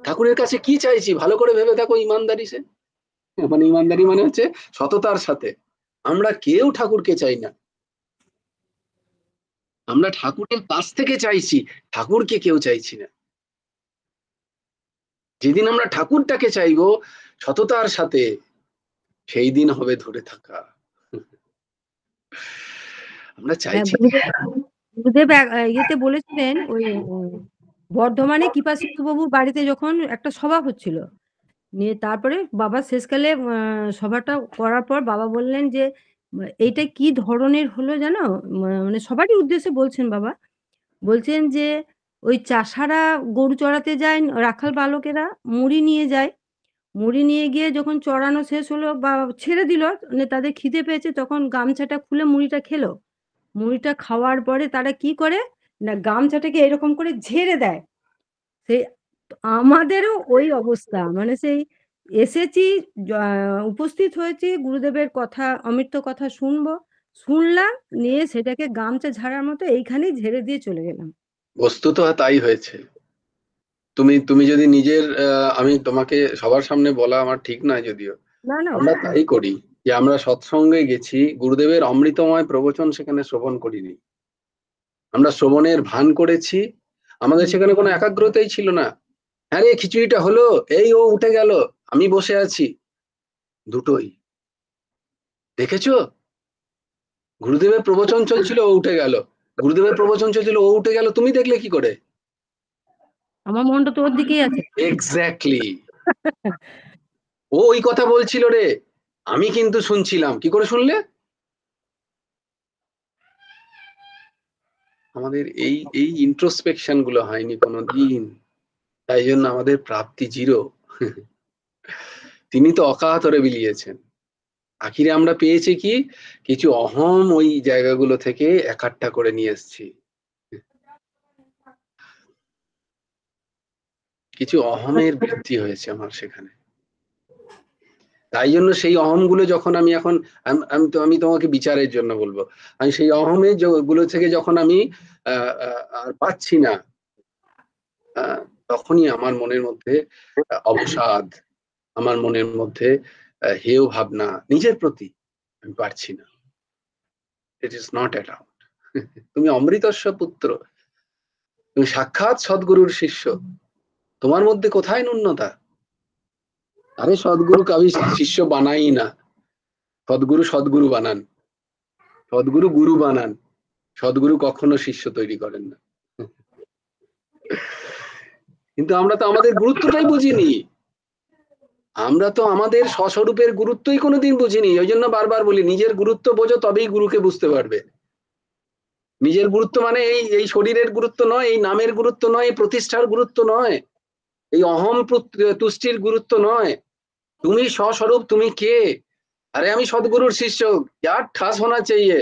ঠাকুরের কাছে কি চাইছি ভালো করে ভেবে দেখো। ইমানদারি, সে মানে ইমানদারি মানে হচ্ছে সততার সাথে। আমরা কেউ ঠাকুরকে চাই না, আমরা ঠাকুরের কাছ থেকে চাইছি, ঠাকুরকে কেউ চাইছি না। যেদিন আমরা ঠাকুরটাকে চাইবো সততার সাথে, সেই দিন হবে ধরে থাকা। আমরা চাইছি। গুরুদেব ইয়েতে বলেছিলেন, ওই বর্ধমানে কৃপাসিন্ধু বাবুর বাড়িতে যখন একটা সভা হচ্ছিল, নিয়ে তারপরে বাবা শেষকালে সভাটা করার পর বাবা বললেন যে এইটা কি ধরনের হলো জানো, মানে সবারই উদ্দেশ্যে বলছেন বাবা, বলছেন যে ওই চাষারা গরু চড়াতে যায়, রাখাল বালকেরা মুড়ি নিয়ে যায়, মুড়ি নিয়ে গিয়ে যখন চড়ানো শেষ হলো বা ছেড়ে দিল, মানে তাদের খিদে পেয়েছে, তখন গামছাটা খুলে মুড়িটা খেলো। মুড়িটা খাওয়ার পরে তারা কি করে না, গামছাটাকে এরকম করে ঝেড়ে দেয়। সেই আমাদেরও ওই অবস্থা, মানে সেই এসেছি, উপস্থিত হয়েছি, গুরুদেবের কথা, অমৃত কথা শুনবো, শুনলাম, নিয়ে সেটাকে গামছা ঝাড়ার মতো এইখানেই ঝেড়ে দিয়ে চলে গেলাম। বস্তুত তাই হয়েছে। তুমি যদি নিজের, আমি তোমাকে সবার সামনে বলা আমার ঠিক নয় যদিও, না না, আমরা তাই করি যে আমরা সৎসঙ্গে গেছি, গুরুদেবের অমৃতময় প্রবচন সেখানে শ্রবণ করিনি, আমরা শ্রবণের ভান করেছি। আমাদের সেখানে কোনো একাগ্রতাই ছিল না। হ্যাঁ রে খিচুড়িটা হলো, এই ও উঠে গেল, আমি বসে আছি, দুটোই। দেখেছো, গুরুদেবের প্রবচন চলছিল, ও উঠে গেল, গুরুদেবের প্রবচন চলছিল, ও উঠে গেল, তুমি দেখলে কি করে? আমার মনটা তো ওর দিকেই আছে। এক্স্যাক্টলি। ও ওই কথা বলছিল রে, আমি কিন্তু শুনছিলাম। কি করে শুনলে? আমাদের এই এই ইন্ট্রোস্পেকশন গুলো হয়নি কোনোদিন, তাই জন্য আমাদের প্রাপ্তি জিরো। তিনি তো অকাতরে বিলিয়েছেন। আখিরে আমরা পেয়েছি কি, কিছু অহম ওই জায়গাগুলো থেকে একাট্টা করে নিয়ে এসছি, কিছু অহমের বৃদ্ধি হয়েছে আমার সেখানে। তাই জন্য সেই অহম গুলো যখন আমি এখন, আমি তোমাকে বিচারের জন্য বলবো, আমি সেই অহমের গুলো থেকে যখন আমি আর পাচ্ছি না, তখনই আমার মনের মধ্যে অবসাদ, আমার মনের মধ্যে হেয় ভাবনা নিজের প্রতি, আমি পারছি না। It is not allowed. তুমি অমৃতস্ব পুত্র, তুমি সাক্ষাৎ সদ্গুরুর শিষ্য, তোমার মধ্যে কোথায় ন্যূনতা? আরে সদ্গুরু কাবি শিষ্য বানাই না, সদ্গুরু সদ্গুরু বানান, সদ্গুরু গুরু বানান, সদ্গুরু কখনো শিষ্য তৈরি করেন না। কিন্তু আমরা তো আমাদের গুরুত্বটাই বুঝিনি, আমরা তো আমাদের স্বস্বরূপের গুরুত্বই কোনোদিন বুঝিনি। ওই জন্য বারবার বলি, নিজের গুরুত্ব বোঝো, তবেই গুরুকে বুঝতে পারবে। নিজের গুরুত্ব মানে এই শরীরের গুরুত্ব নয়, এই নামের গুরুত্ব নয়, এই প্রতিষ্ঠার গুরুত্ব নয়, এই অহম তুষ্টির গুরুত্ব নয়। তুমি স্বস্বরূপ, তুমি কে? আরে আমি সদ্গুরুর শিষ্য, यार ঠাস হোনা চাইয়ে,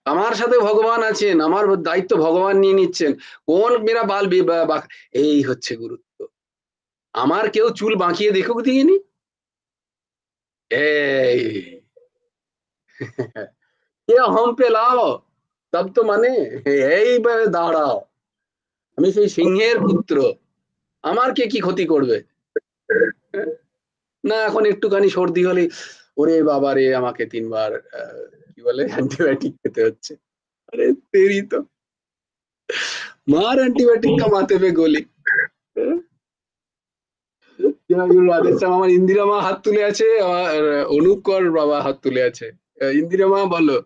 আমার সাথে ভগবান আছেন, আমার দায়িত্ব ভগবান নিয়ে নিচ্ছেন, কোন মেরা বাল, এই হচ্ছে গুরুত্ব। আমার কেউ চুল বাঁকিয়ে দেখুক দিইনি, এই অহম পে লাও, তব তো মানে এইভাবে দাঁড়াও, আমি সেই সিংহের পুত্র, আমার কে কি ক্ষতি করবে? না এখন একটুখানি সর্দি হলে, ওরে বাবা রে, আমাকে 3 বার কি বলে অ্যান্টিবায়োটিক খেতে হচ্ছে। আরে তেরি তো, मार एंटीबायोटिक का माथे पे गोली। রাধেশ্যাম, আমার ইন্দিরা মা হাত তুলে আছে, আর অনুপ কর বাবা হাত তুলে আছে। ইন্দিরা মা বলো,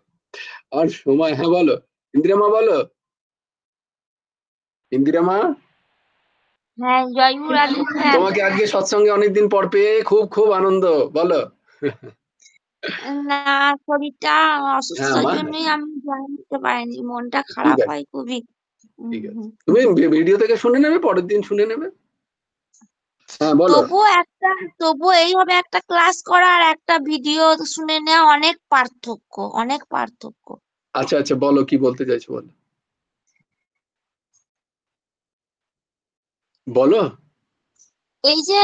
আর সময়, হ্যাঁ বলো ইন্দিরা মা, বলো ইন্দিরা মা। হ্যাঁ, জয়গুরু রাধে স্যার। তোমাকে আজকে সৎসঙ্গে অনেকদিন পর পেয়ে খুব খুব আনন্দ, বলো। না, শরীরটা অসুস্থর মা, জন্যই আমি জয়েন করতে পারিনি, মনটা ঠিক খারাপ আছে, হয় খুবই। ঠিক আছে, তুমি ভিডিও থেকে শুনে নেবে, পরের দিন শুনে নেবে। হ্যাঁ বলো। তবুও এইভাবে একটা ক্লাস করা আর একটা ভিডিও শুনে নেওয়া অনেক পার্থক্য, অনেক পার্থক্য। আচ্ছা আচ্ছা, বলো কি বলতে চাইছো, বলো বলো। এই যে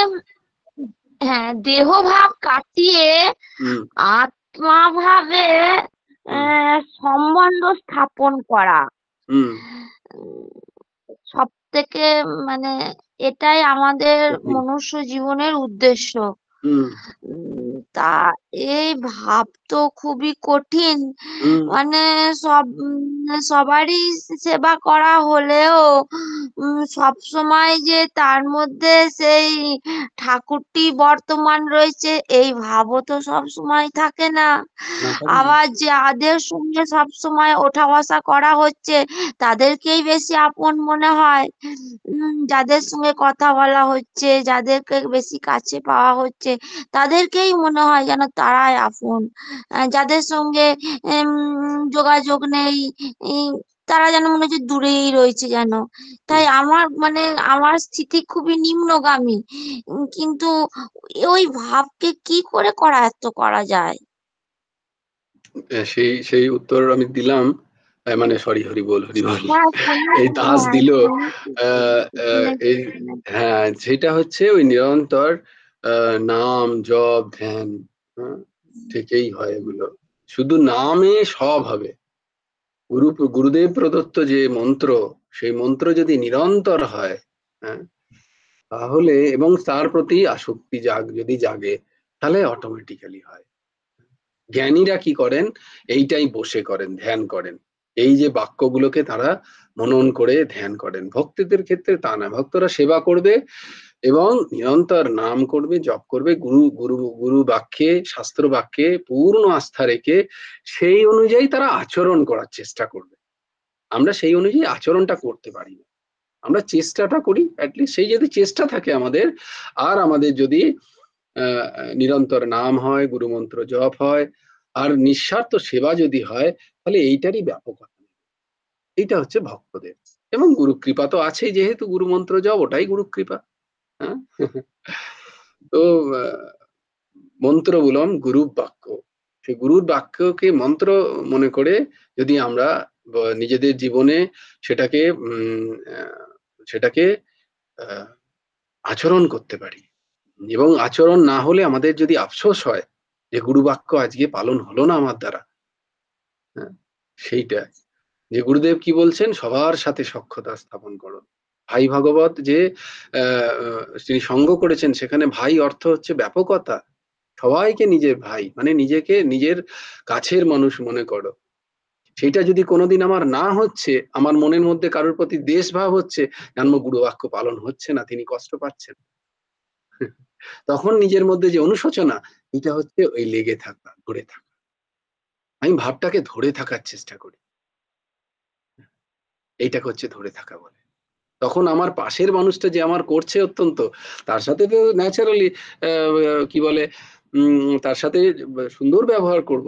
হ্যাঁ, দেহ ভাব কাটিয়ে আত্মা ভাবে সম্বন্ধ স্থাপন করা সব থেকে মানে এটাই আমাদের মনুষ্য জীবনের উদ্দেশ্য। তা এই ভাব তো খুবই কঠিন, মানে সবারই সেবা করা হলেও সব সময় যে তার মধ্যে সেই ঠাকুরটি বর্তমান রয়েছে এই ভাবও তো সব সময় থাকে না। আবার যাদের সঙ্গে সব সময় ওঠা বসা করা হচ্ছে তাদেরকেই বেশি আপন মনে হয়, যাদের সঙ্গে কথা বলা হচ্ছে, যাদেরকে বেশি কাছে পাওয়া হচ্ছে তাদেরকেই মনে হয় যেন তারাই আপন। যাদের সঙ্গে যোগাযোগ নেই তারা যেন মনে হচ্ছে দূরেই রয়েছে যেন। তাই আমার স্থিতি খুবই নিম্নগামী, কিন্তু ওই ভাবকে কি করে করায়ত্ত করা যায়? সেই উত্তর আমি দিলাম, মানে সরি, হরি বল হরি বল, এই দাস দিল। এই হ্যাঁ, সেটা হচ্ছে ওই নিরন্তর নাম জপ ধ্যান থেকেই হয় এগুলো, শুধু নামে সব হবে। গুরুদেব প্রদত্ত যে মন্ত্র, সেই মন্ত্র যদি নিরন্তর হয়, তাহলে, এবং তার প্রতি আসক্তি যদি জাগে, তাহলে অটোমেটিক্যালি হয়। জ্ঞানীরা কি করেন, এইটাই বসে করেন, ধ্যান করেন, এই যে বাক্যগুলোকে তারা মনন করে ধ্যান করেন। ভক্তদের ক্ষেত্রে তা না, ভক্তরা সেবা করবে এবং নিরন্তর নাম করবে, জপ করবে, গুরু বাক্যে, শাস্ত্র বাক্যে পূর্ণ আস্থা রেখে সেই অনুযায়ী তারা আচরণ করার চেষ্টা করবে। আমরা সেই অনুযায়ী আচরণটা করতে পারি না, আমরা চেষ্টাটা করি, অ্যাটলিস্ট সেই যদি চেষ্টা থাকে আমাদের, আর আমাদের যদি নিরন্তর নাম হয়, গুরুমন্ত্র জপ হয়, আর নিঃস্বার্থ সেবা যদি হয়, তাহলে এইটারই ব্যাপকতা। এইটা হচ্ছে ভক্তদের, এবং গুরু কৃপা তো আছেই, যেহেতু গুরুমন্ত্র জপ, ওটাই গুরু কৃপা। হ্যাঁ, তো মন্ত্র বললাম গুরু বাক্য, সেই গুরুর বাক্যকে মন্ত্র মনে করে যদি আমরা নিজেদের জীবনে সেটাকে আচরণ করতে পারি, এবং আচরণ না হলে আমাদের যদি আফসোস হয় যে গুরু বাক্য আজকে পালন হলো না আমার দ্বারা, সেইটা যে গুরুদেব কি বলছেন, সবার সাথে সখ্যতা স্থাপন করো। ভাই ভাগবত যে তিনি সঙ্গ করেছেন, সেখানে ভাই অর্থ হচ্ছে ব্যাপকতা, সবাইকে নিজের ভাই, মানে নিজেকে নিজের কাছের মানুষ মনে করো। সেটা যদি কোনোদিন আমার না হচ্ছে, আমার মনের মধ্যে কারোর প্রতি দেশ ভাব হচ্ছে, জানবো গুরু বাক্য পালন হচ্ছে না, তিনি কষ্ট পাচ্ছেন। তখন নিজের মধ্যে যে অনুশোচনা, এটা হচ্ছে ওই লেগে থাকা, ধরে থাকা। আমি ভাবটাকে ধরে থাকার চেষ্টা করি, এইটাকে হচ্ছে ধরে থাকা বলে। তখন আমার পাশের মানুষটা যে আমার করছে অত্যন্ত, তার সাথে তো ন্যাচারালি কি বলে, তার সাথে সুন্দর ব্যবহার করব,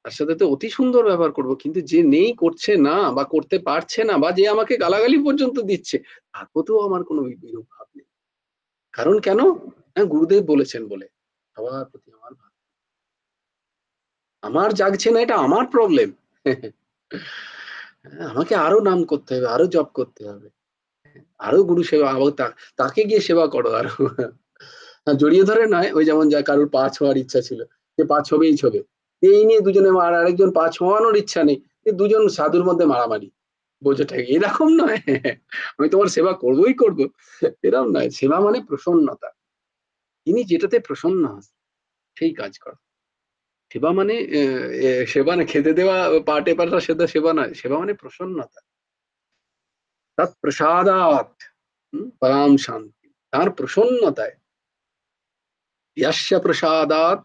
তার সাথে তো অতি সুন্দর ব্যবহার করব, কিন্তু যে নেই, করছে না বা করতে পারছে না, বা যে আমাকে গালাগালি পর্যন্ত দিচ্ছে, তার প্রতিও আমার কোনো বিরূপ ভাব নেই। কারণ কেন? গুরুদেব বলেছেন বলে। সবার প্রতি আমার ভাব, আমার জাগছে না, এটা আমার প্রবলেম। আমাকে আরো নাম করতে হবে, আরো জপ করতে হবে, আরো গুরু সেবা, তাকে গিয়ে সেবা করো আরো। জড়িয়ে ধরে নয়, ওই যেমন যা কারোর পা ছোঁয়ার ইচ্ছা ছিল, সে পা ছবেই ছবে, এই নিয়ে দুজনে আর আরেকজন পা ছোঁয়ানোর ইচ্ছা নেই, দুজন সাধুর মধ্যে মারামারি, বোঝাটা এরকম নয়। আমি তোমার সেবা করবোই করবো, এরকম নয়। সেবা মানে প্রসন্নতা, তিনি যেটাতে প্রসন্ন হন সেই কাজ করো। সেবা মানে সেবা না খেতে দেওয়া, পা টেপাটা সেবা নয়, সেবা মানে প্রসন্নতা। তৎপ্রসাদাৎ পরাম শান্তি, তার প্রসন্নতায়। यस्य प्रसादात्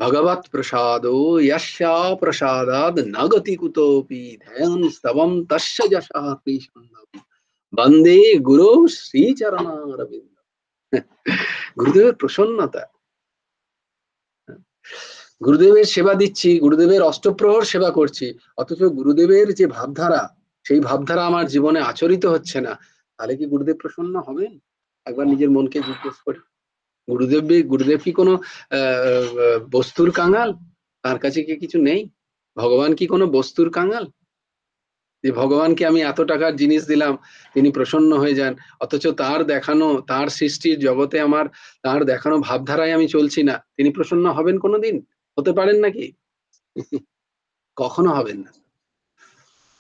भगवत् प्रसादो यस्या प्रसादात् न गति कुतोऽपि ध्येयं स्तवं तस्य यशः कृष्णं वन्दे गुरु श्रीचरणारविन्द। গুরুদেবের প্রসন্নতা, গুরুদেবের সেবা দিচ্ছি, গুরুদেবের অষ্টপ্রহর সেবা করছি, অথচ গুরুদেবের যে ভাবধারা, সেই ভাবধারা আমার জীবনে আচরিত হচ্ছে না, তাহলে কি গুরুদেব প্রসন্ন হবেন? একবার নিজের মনকে জিজ্ঞেস করি। গুরুদেব কি কোনো বস্তুর কাঙাল? তার কাছে কি কিছু নেই? ভগবান কি কোনো বস্তুর কাঙাল যে ভগবানকে আমি এত টাকার জিনিস দিলাম তিনি প্রসন্ন হয়ে যান, অথচ তার দেখানো, তার সৃষ্টির জগতে আমার তার দেখানো ভাবধারায় আমি চলছি না, তিনি প্রসন্ন হবেন কোনোদিন? হতে পারেন নাকি? কখনো হবেন না।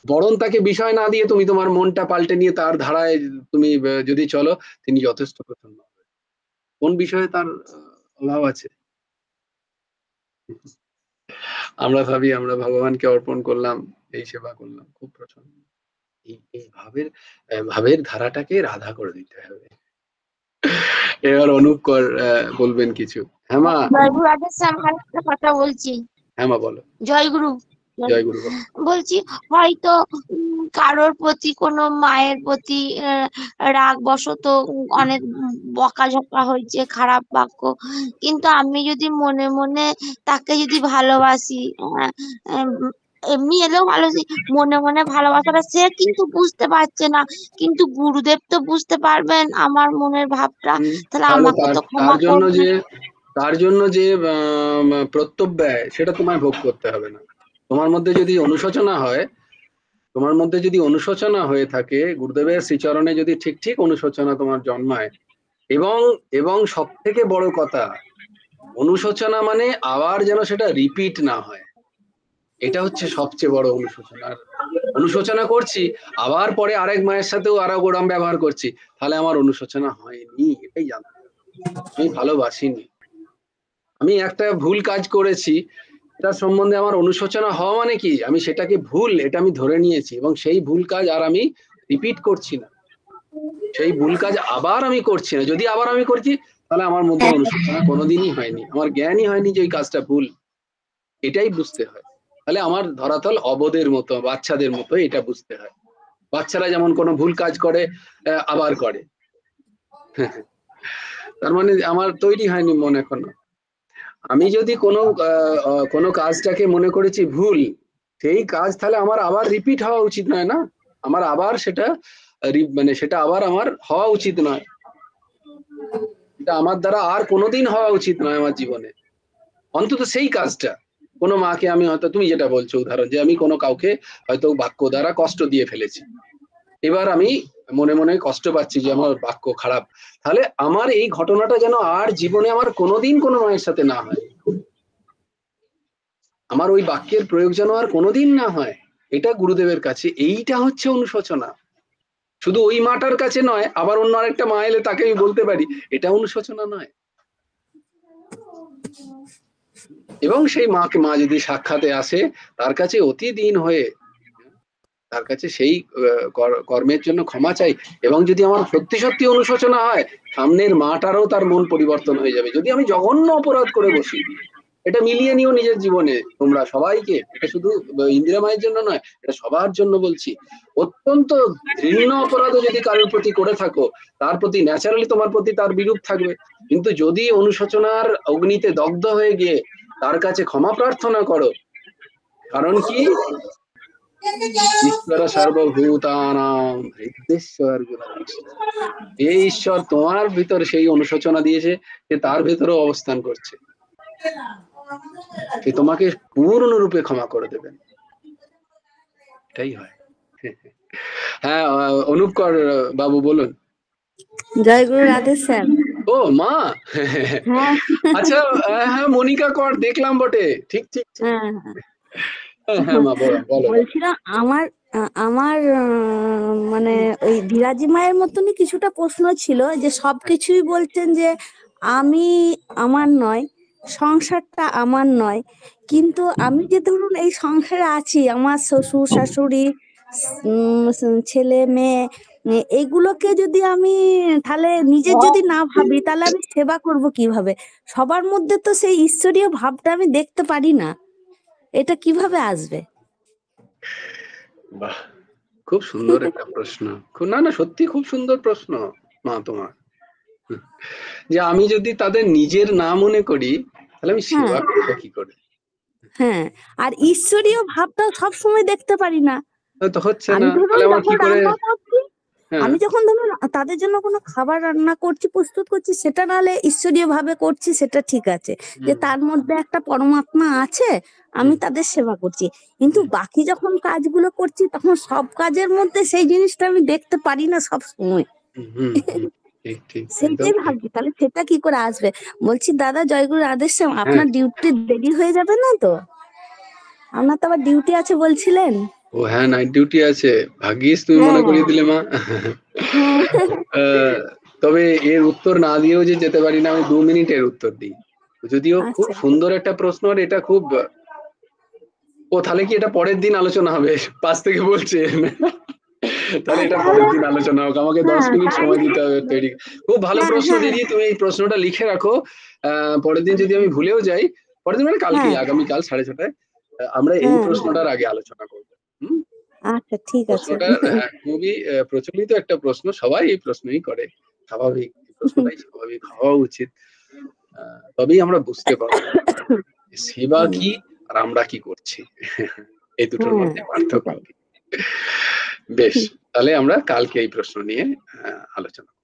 বরং তাকে বিষয় না দিয়ে তুমি তোমার মনটা পাল্টে নিয়ে তার ধারায় তুমি যদি চলো, তিনি যথেষ্ট প্রসন্ন হবেন। কোন বিষয়ে তার অভাব আছে? আমরা ভাবি আমরা ভগবানকে অর্পণ করলাম, এই সেবা করলাম, খুব প্রসন্ন। এই ভাবের ধারাটাকে রাধা করে দিতে হবে। এবার অনুপ কর বলবেন কিছু। হ্যাঁ মা। জয়গুরু রাধের সামনে একটা কথা বলছি। হ্যাঁ মা বলো। জয়গুরু। জয়গুরু। বলছি হয়তো কারোর প্রতি কোনো মায়ের প্রতি রাগ বশত অনেক বকাঝকা হয়েছে, খারাপ বাক্য, কিন্তু আমি যদি মনে মনে তাকে যদি ভালোবাসি, এমনি এলেও ভালোবাসি, মনে মনে ভালোবাসাটা সে কিন্তু বুঝতে পারছে না, কিন্তু গুরুদেব তো বুঝতে পারবেন আমার মনের ভাবটা, তাহলে আমাকে তো ক্ষমা করবেন। তার জন্য যে প্রত্যব্যয় সেটা তোমায় ভোগ করতে হবে না। তোমার মধ্যে যদি অনুশোচনা হয়ে থাকে, গুরুদেবের শ্রীচরণে যদি ঠিক অনুশোচনা তোমার জন্মায়, এবং সব থেকে বড় কথা, অনুশোচনা মানে আবার যেন সেটা রিপিট না হয়, এটা হচ্ছে সবচেয়ে বড় অনুশোচনা। অনুশোচনা করছি, আবার পরে আরেক মায়ের সাথেও আরো গোড়াম ব্যবহার করছি, তাহলে আমার অনুশোচনা হয়নি, এটাই জানতে হবে। আমি ভালোবাসিনি, আমি একটা ভুল কাজ করেছি, তার সম্বন্ধে আমার অনুশোচনা হওয়া মানে কি, আমি সেটাকে ভুল, এটা আমি ধরে নিয়েছি, এবং সেই ভুল কাজ আর আমি রিপিট করছি না, সেই ভুল কাজ আবার আমি করছি না। যদি আবার আমি করছি, তাহলে আমার মধ্যে অনুশোচনা কোনোদিনই হয়নি, আমার জ্ঞানই হয়নি যে ওই কাজটা ভুল, এটাই বুঝতে হয়। তাহলে আমার ধরাতল অবোধের মতো, বাচ্চাদের মতো এটা বুঝতে হয়। বাচ্চারা যেমন কোনো ভুল কাজ করে আবার করে, তার মানে আমার তৈরি হয়নি মন এখনো। আমি যদি কোনো কাজটাকে মনে করেছি ভুল, সেই কাজ তাহলে আমার আবার রিপিট হওয়া উচিত নয় না, আমার আবার সেটা সেটা আবার আমার হওয়া উচিত নয়, এটা আমার দ্বারা আর কোনোদিন হওয়া উচিত নয় আমার জীবনে। অন্তত সেই কাজটা, কোনো মাকে আমি হয়তো, তুমি যেটা বলছো উদাহরণ, যে আমি কোনো কাউকে হয়তো বাক্য দ্বারা কষ্ট দিয়ে ফেলেছি, এবার আমি মনে মনে কষ্ট পাচ্ছি যে আমার বাক্য খারাপ, তাহলে আমার এই ঘটনাটা যেন আর জীবনে আমার কোনোদিন কোনো মায়ের সাথে না হয়, আমার ওই বাক্যের প্রয়োগ যেন আর কোনোদিন না হয়, এটা গুরুদেবের কাছে, এইটা হচ্ছে অনুশোচনা। শুধু ওই মাটার কাছে নয়, আবার অন্য আরেকটা মা এলে তাকে আমি বলতে পারি, এটা অনুশোচনা নয়। এবং সেই মা যদি সাক্ষাতে আসে, তার কাছে অতি দিন হয়ে তার কাছে সেই কর্মের জন্য ক্ষমা চাই, এবং যদি আমার সত্যি অনুশোচনা হয়, সামনের মাটারও তার মন পরিবর্তন হয়ে যাবে। যদি আমি জঘন্য অপরাধ করে বসি, এটা মিলিয়ে নিও নিজের জীবনে তোমরা সবাইকে, এটা শুধু ইন্দিরা মায়ের জন্য নয়, এটা সবার জন্য বলছি। অত্যন্ত ঘৃণ্য অপরাধও যদি কারোর প্রতি করে থাকো, তার প্রতি ন্যাচারালি তোমার প্রতি তার বিরূপ থাকবে, কিন্তু যদি অনুশোচনার অগ্নিতে দগ্ধ হয়ে গিয়ে তার কাছে ক্ষমা প্রার্থনা করো, কারণ কি, ঈশ্বর সর্বভূতানাং হৃদেশ্বর, এই ঈশ্বর তোমার ভিতর সেই অনুশোচনা দিয়েছে, যে তার ভেতরেও অবস্থান করছে, সে তোমাকে পূর্ণরূপে ক্ষমা করে দেবেন, এটাই হয়। হ্যাঁ অনুপ কর বাবু বলুন। জয়গুরু রাধে স্যার। ও মা, আচ্ছা হ্যাঁ মনিকা কর দেখলাম বটে, ঠিক। হ্যাঁ মা বলো। বলছিলাম আমার মানে ওই ধীরাজি মায়ের মতনই কিছুটা প্রশ্ন ছিল, যে সবকিছুই বলছেন যে আমার নয়, সংসারটা আমার নয়, কিন্তু আমি যে ধরুন এই সংসারে আছি, আমার শ্বশুর শাশুড়ি, ছেলে মেয়ে এগুলোকে যদি আমি তাহলে নিজের যদি না ভাবি তাহলে আমি সেবা করব কিভাবে? সবার মধ্যে তো সেই ঈশ্বরীয় ভাবটা আমি দেখতে পারি না, এটা কিভাবে আসবে? বাহ, খুব সুন্দর একটা প্রশ্ন। না না, সত্যি খুব সুন্দর প্রশ্ন মা তোমার। যে আমি যদি তাদের নিজের না মনে করি তাহলে আমি সেবা করবো কি করে? হ্যাঁ, আর ঈশ্বরীয় ভাবটা সব সময় দেখতে পারি না। তো হচ্ছে আমি না, ধরুন তাহলে আমার কি যখন করে? রান্না করছি, হ্যাঁ, আমি যখন ধরুন তাদের জন্য কোনো খাবার রান্না করছি, প্রস্তুত করছি, সেটা নাহলে ঈশ্বরীয় ভাবে করছি, সেটা ঠিক আছে, যে তার মধ্যে একটা পরমাত্মা আছে, আমি তাদের সেবা করছি। কিন্তু বাকি যখন কাজগুলো করছি তখন সব কাজের মধ্যে সেই জিনিসটা আমি দেখতে পারি না সব সময়। ঠিক ঠিক, একদম সেইটাই ঠিক। ভাবছি তাহলে সেটা কি করে আসবে। বলছি দাদা, জয়গুরু আদেশ, হ্যাঁ, আপনার ডিউটি দেরি হয়ে যাবে না তো? আপনার তো আবার ডিউটি আছে বলছিলেন। ও হ্যাঁ, নাইট ডিউটি আছে। ভাগ্যিস তুমি মনে করিয়ে দিলে মা। তবে এর উত্তর না দিয়েও যে যেতে পারি না, আমি 2 মিনিটের উত্তর দিই। যদিও খুব আচ্ছা, সুন্দর একটা প্রশ্ন, আর এটা খুব, ও তাহলে কি এটা পরের দিন আলোচনা হবে? 5 থেকে বলছে। তাহলে এটা পরের দিন আলোচনা হোক, আমাকে 10 মিনিট সময় দিতে হবে তৈরি। খুব ভালো প্রশ্ন দিদি, তুমি এই প্রশ্নটা লিখে রাখো। পরের দিন যদি আমি ভুলেও যাই, পরের দিন মানে কালকে, আগামীকাল 6:30টায় আমরা এই প্রশ্নটার আগে আলোচনা করবো। হুম, আচ্ছা, ঠিক আছে। প্রশ্নটা খুবই প্রচলিত একটা প্রশ্ন, সবাই এই প্রশ্নই করে, স্বাভাবিক। এই প্রশ্নটাই স্বাভাবিক হওয়া উচিত। তবেই আমরা বুঝতে পারবো সেবা কি আর আমরা কি করছি, এই দুটোর মধ্যে পার্থক্য কি। বেশ, তাহলে আমরা কালকে এই প্রশ্ন নিয়ে আলোচনা করব।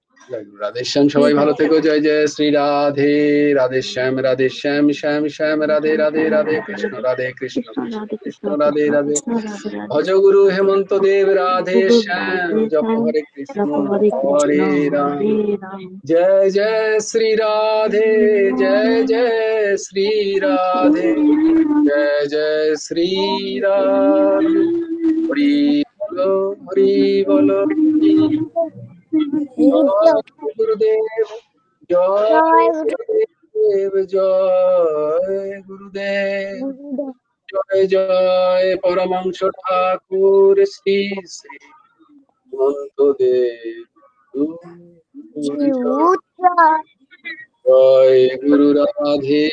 রাধেশ্যাম, সবাই ভালো থেকো। জয় জয় শ্রী রাধে। রাধেশ্যাম, রাধেশ্যাম, শ্যাম শ্যাম, রাধে রাধে, রাধে কৃষ্ণ, রাধে কৃষ্ণ, কৃষ্ণ কৃষ্ণ, রাধে রাধে। ভজ গুরু হেমন্ত দেব, রাধে শ্যাম, জপ হরে কৃষ্ণ, হরে রাম। जय जय श्री राधे, जय जय श्री राधे, जय जय श्री राधे। हरि बोलो, हरि बोलो। जय गुरुदेव, जय गुरुदेव, जय गुरुदेव, जय जय परमहंस ठाकुर श्री श्री हेमন্ত देव। জয় গুরু রাধে।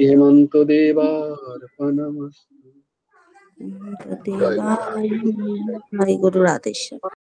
হেমন্ত দেবার প্রণামস্তু। জয় গুরু রাধে। জয় গুরু রাধেশ্যাম।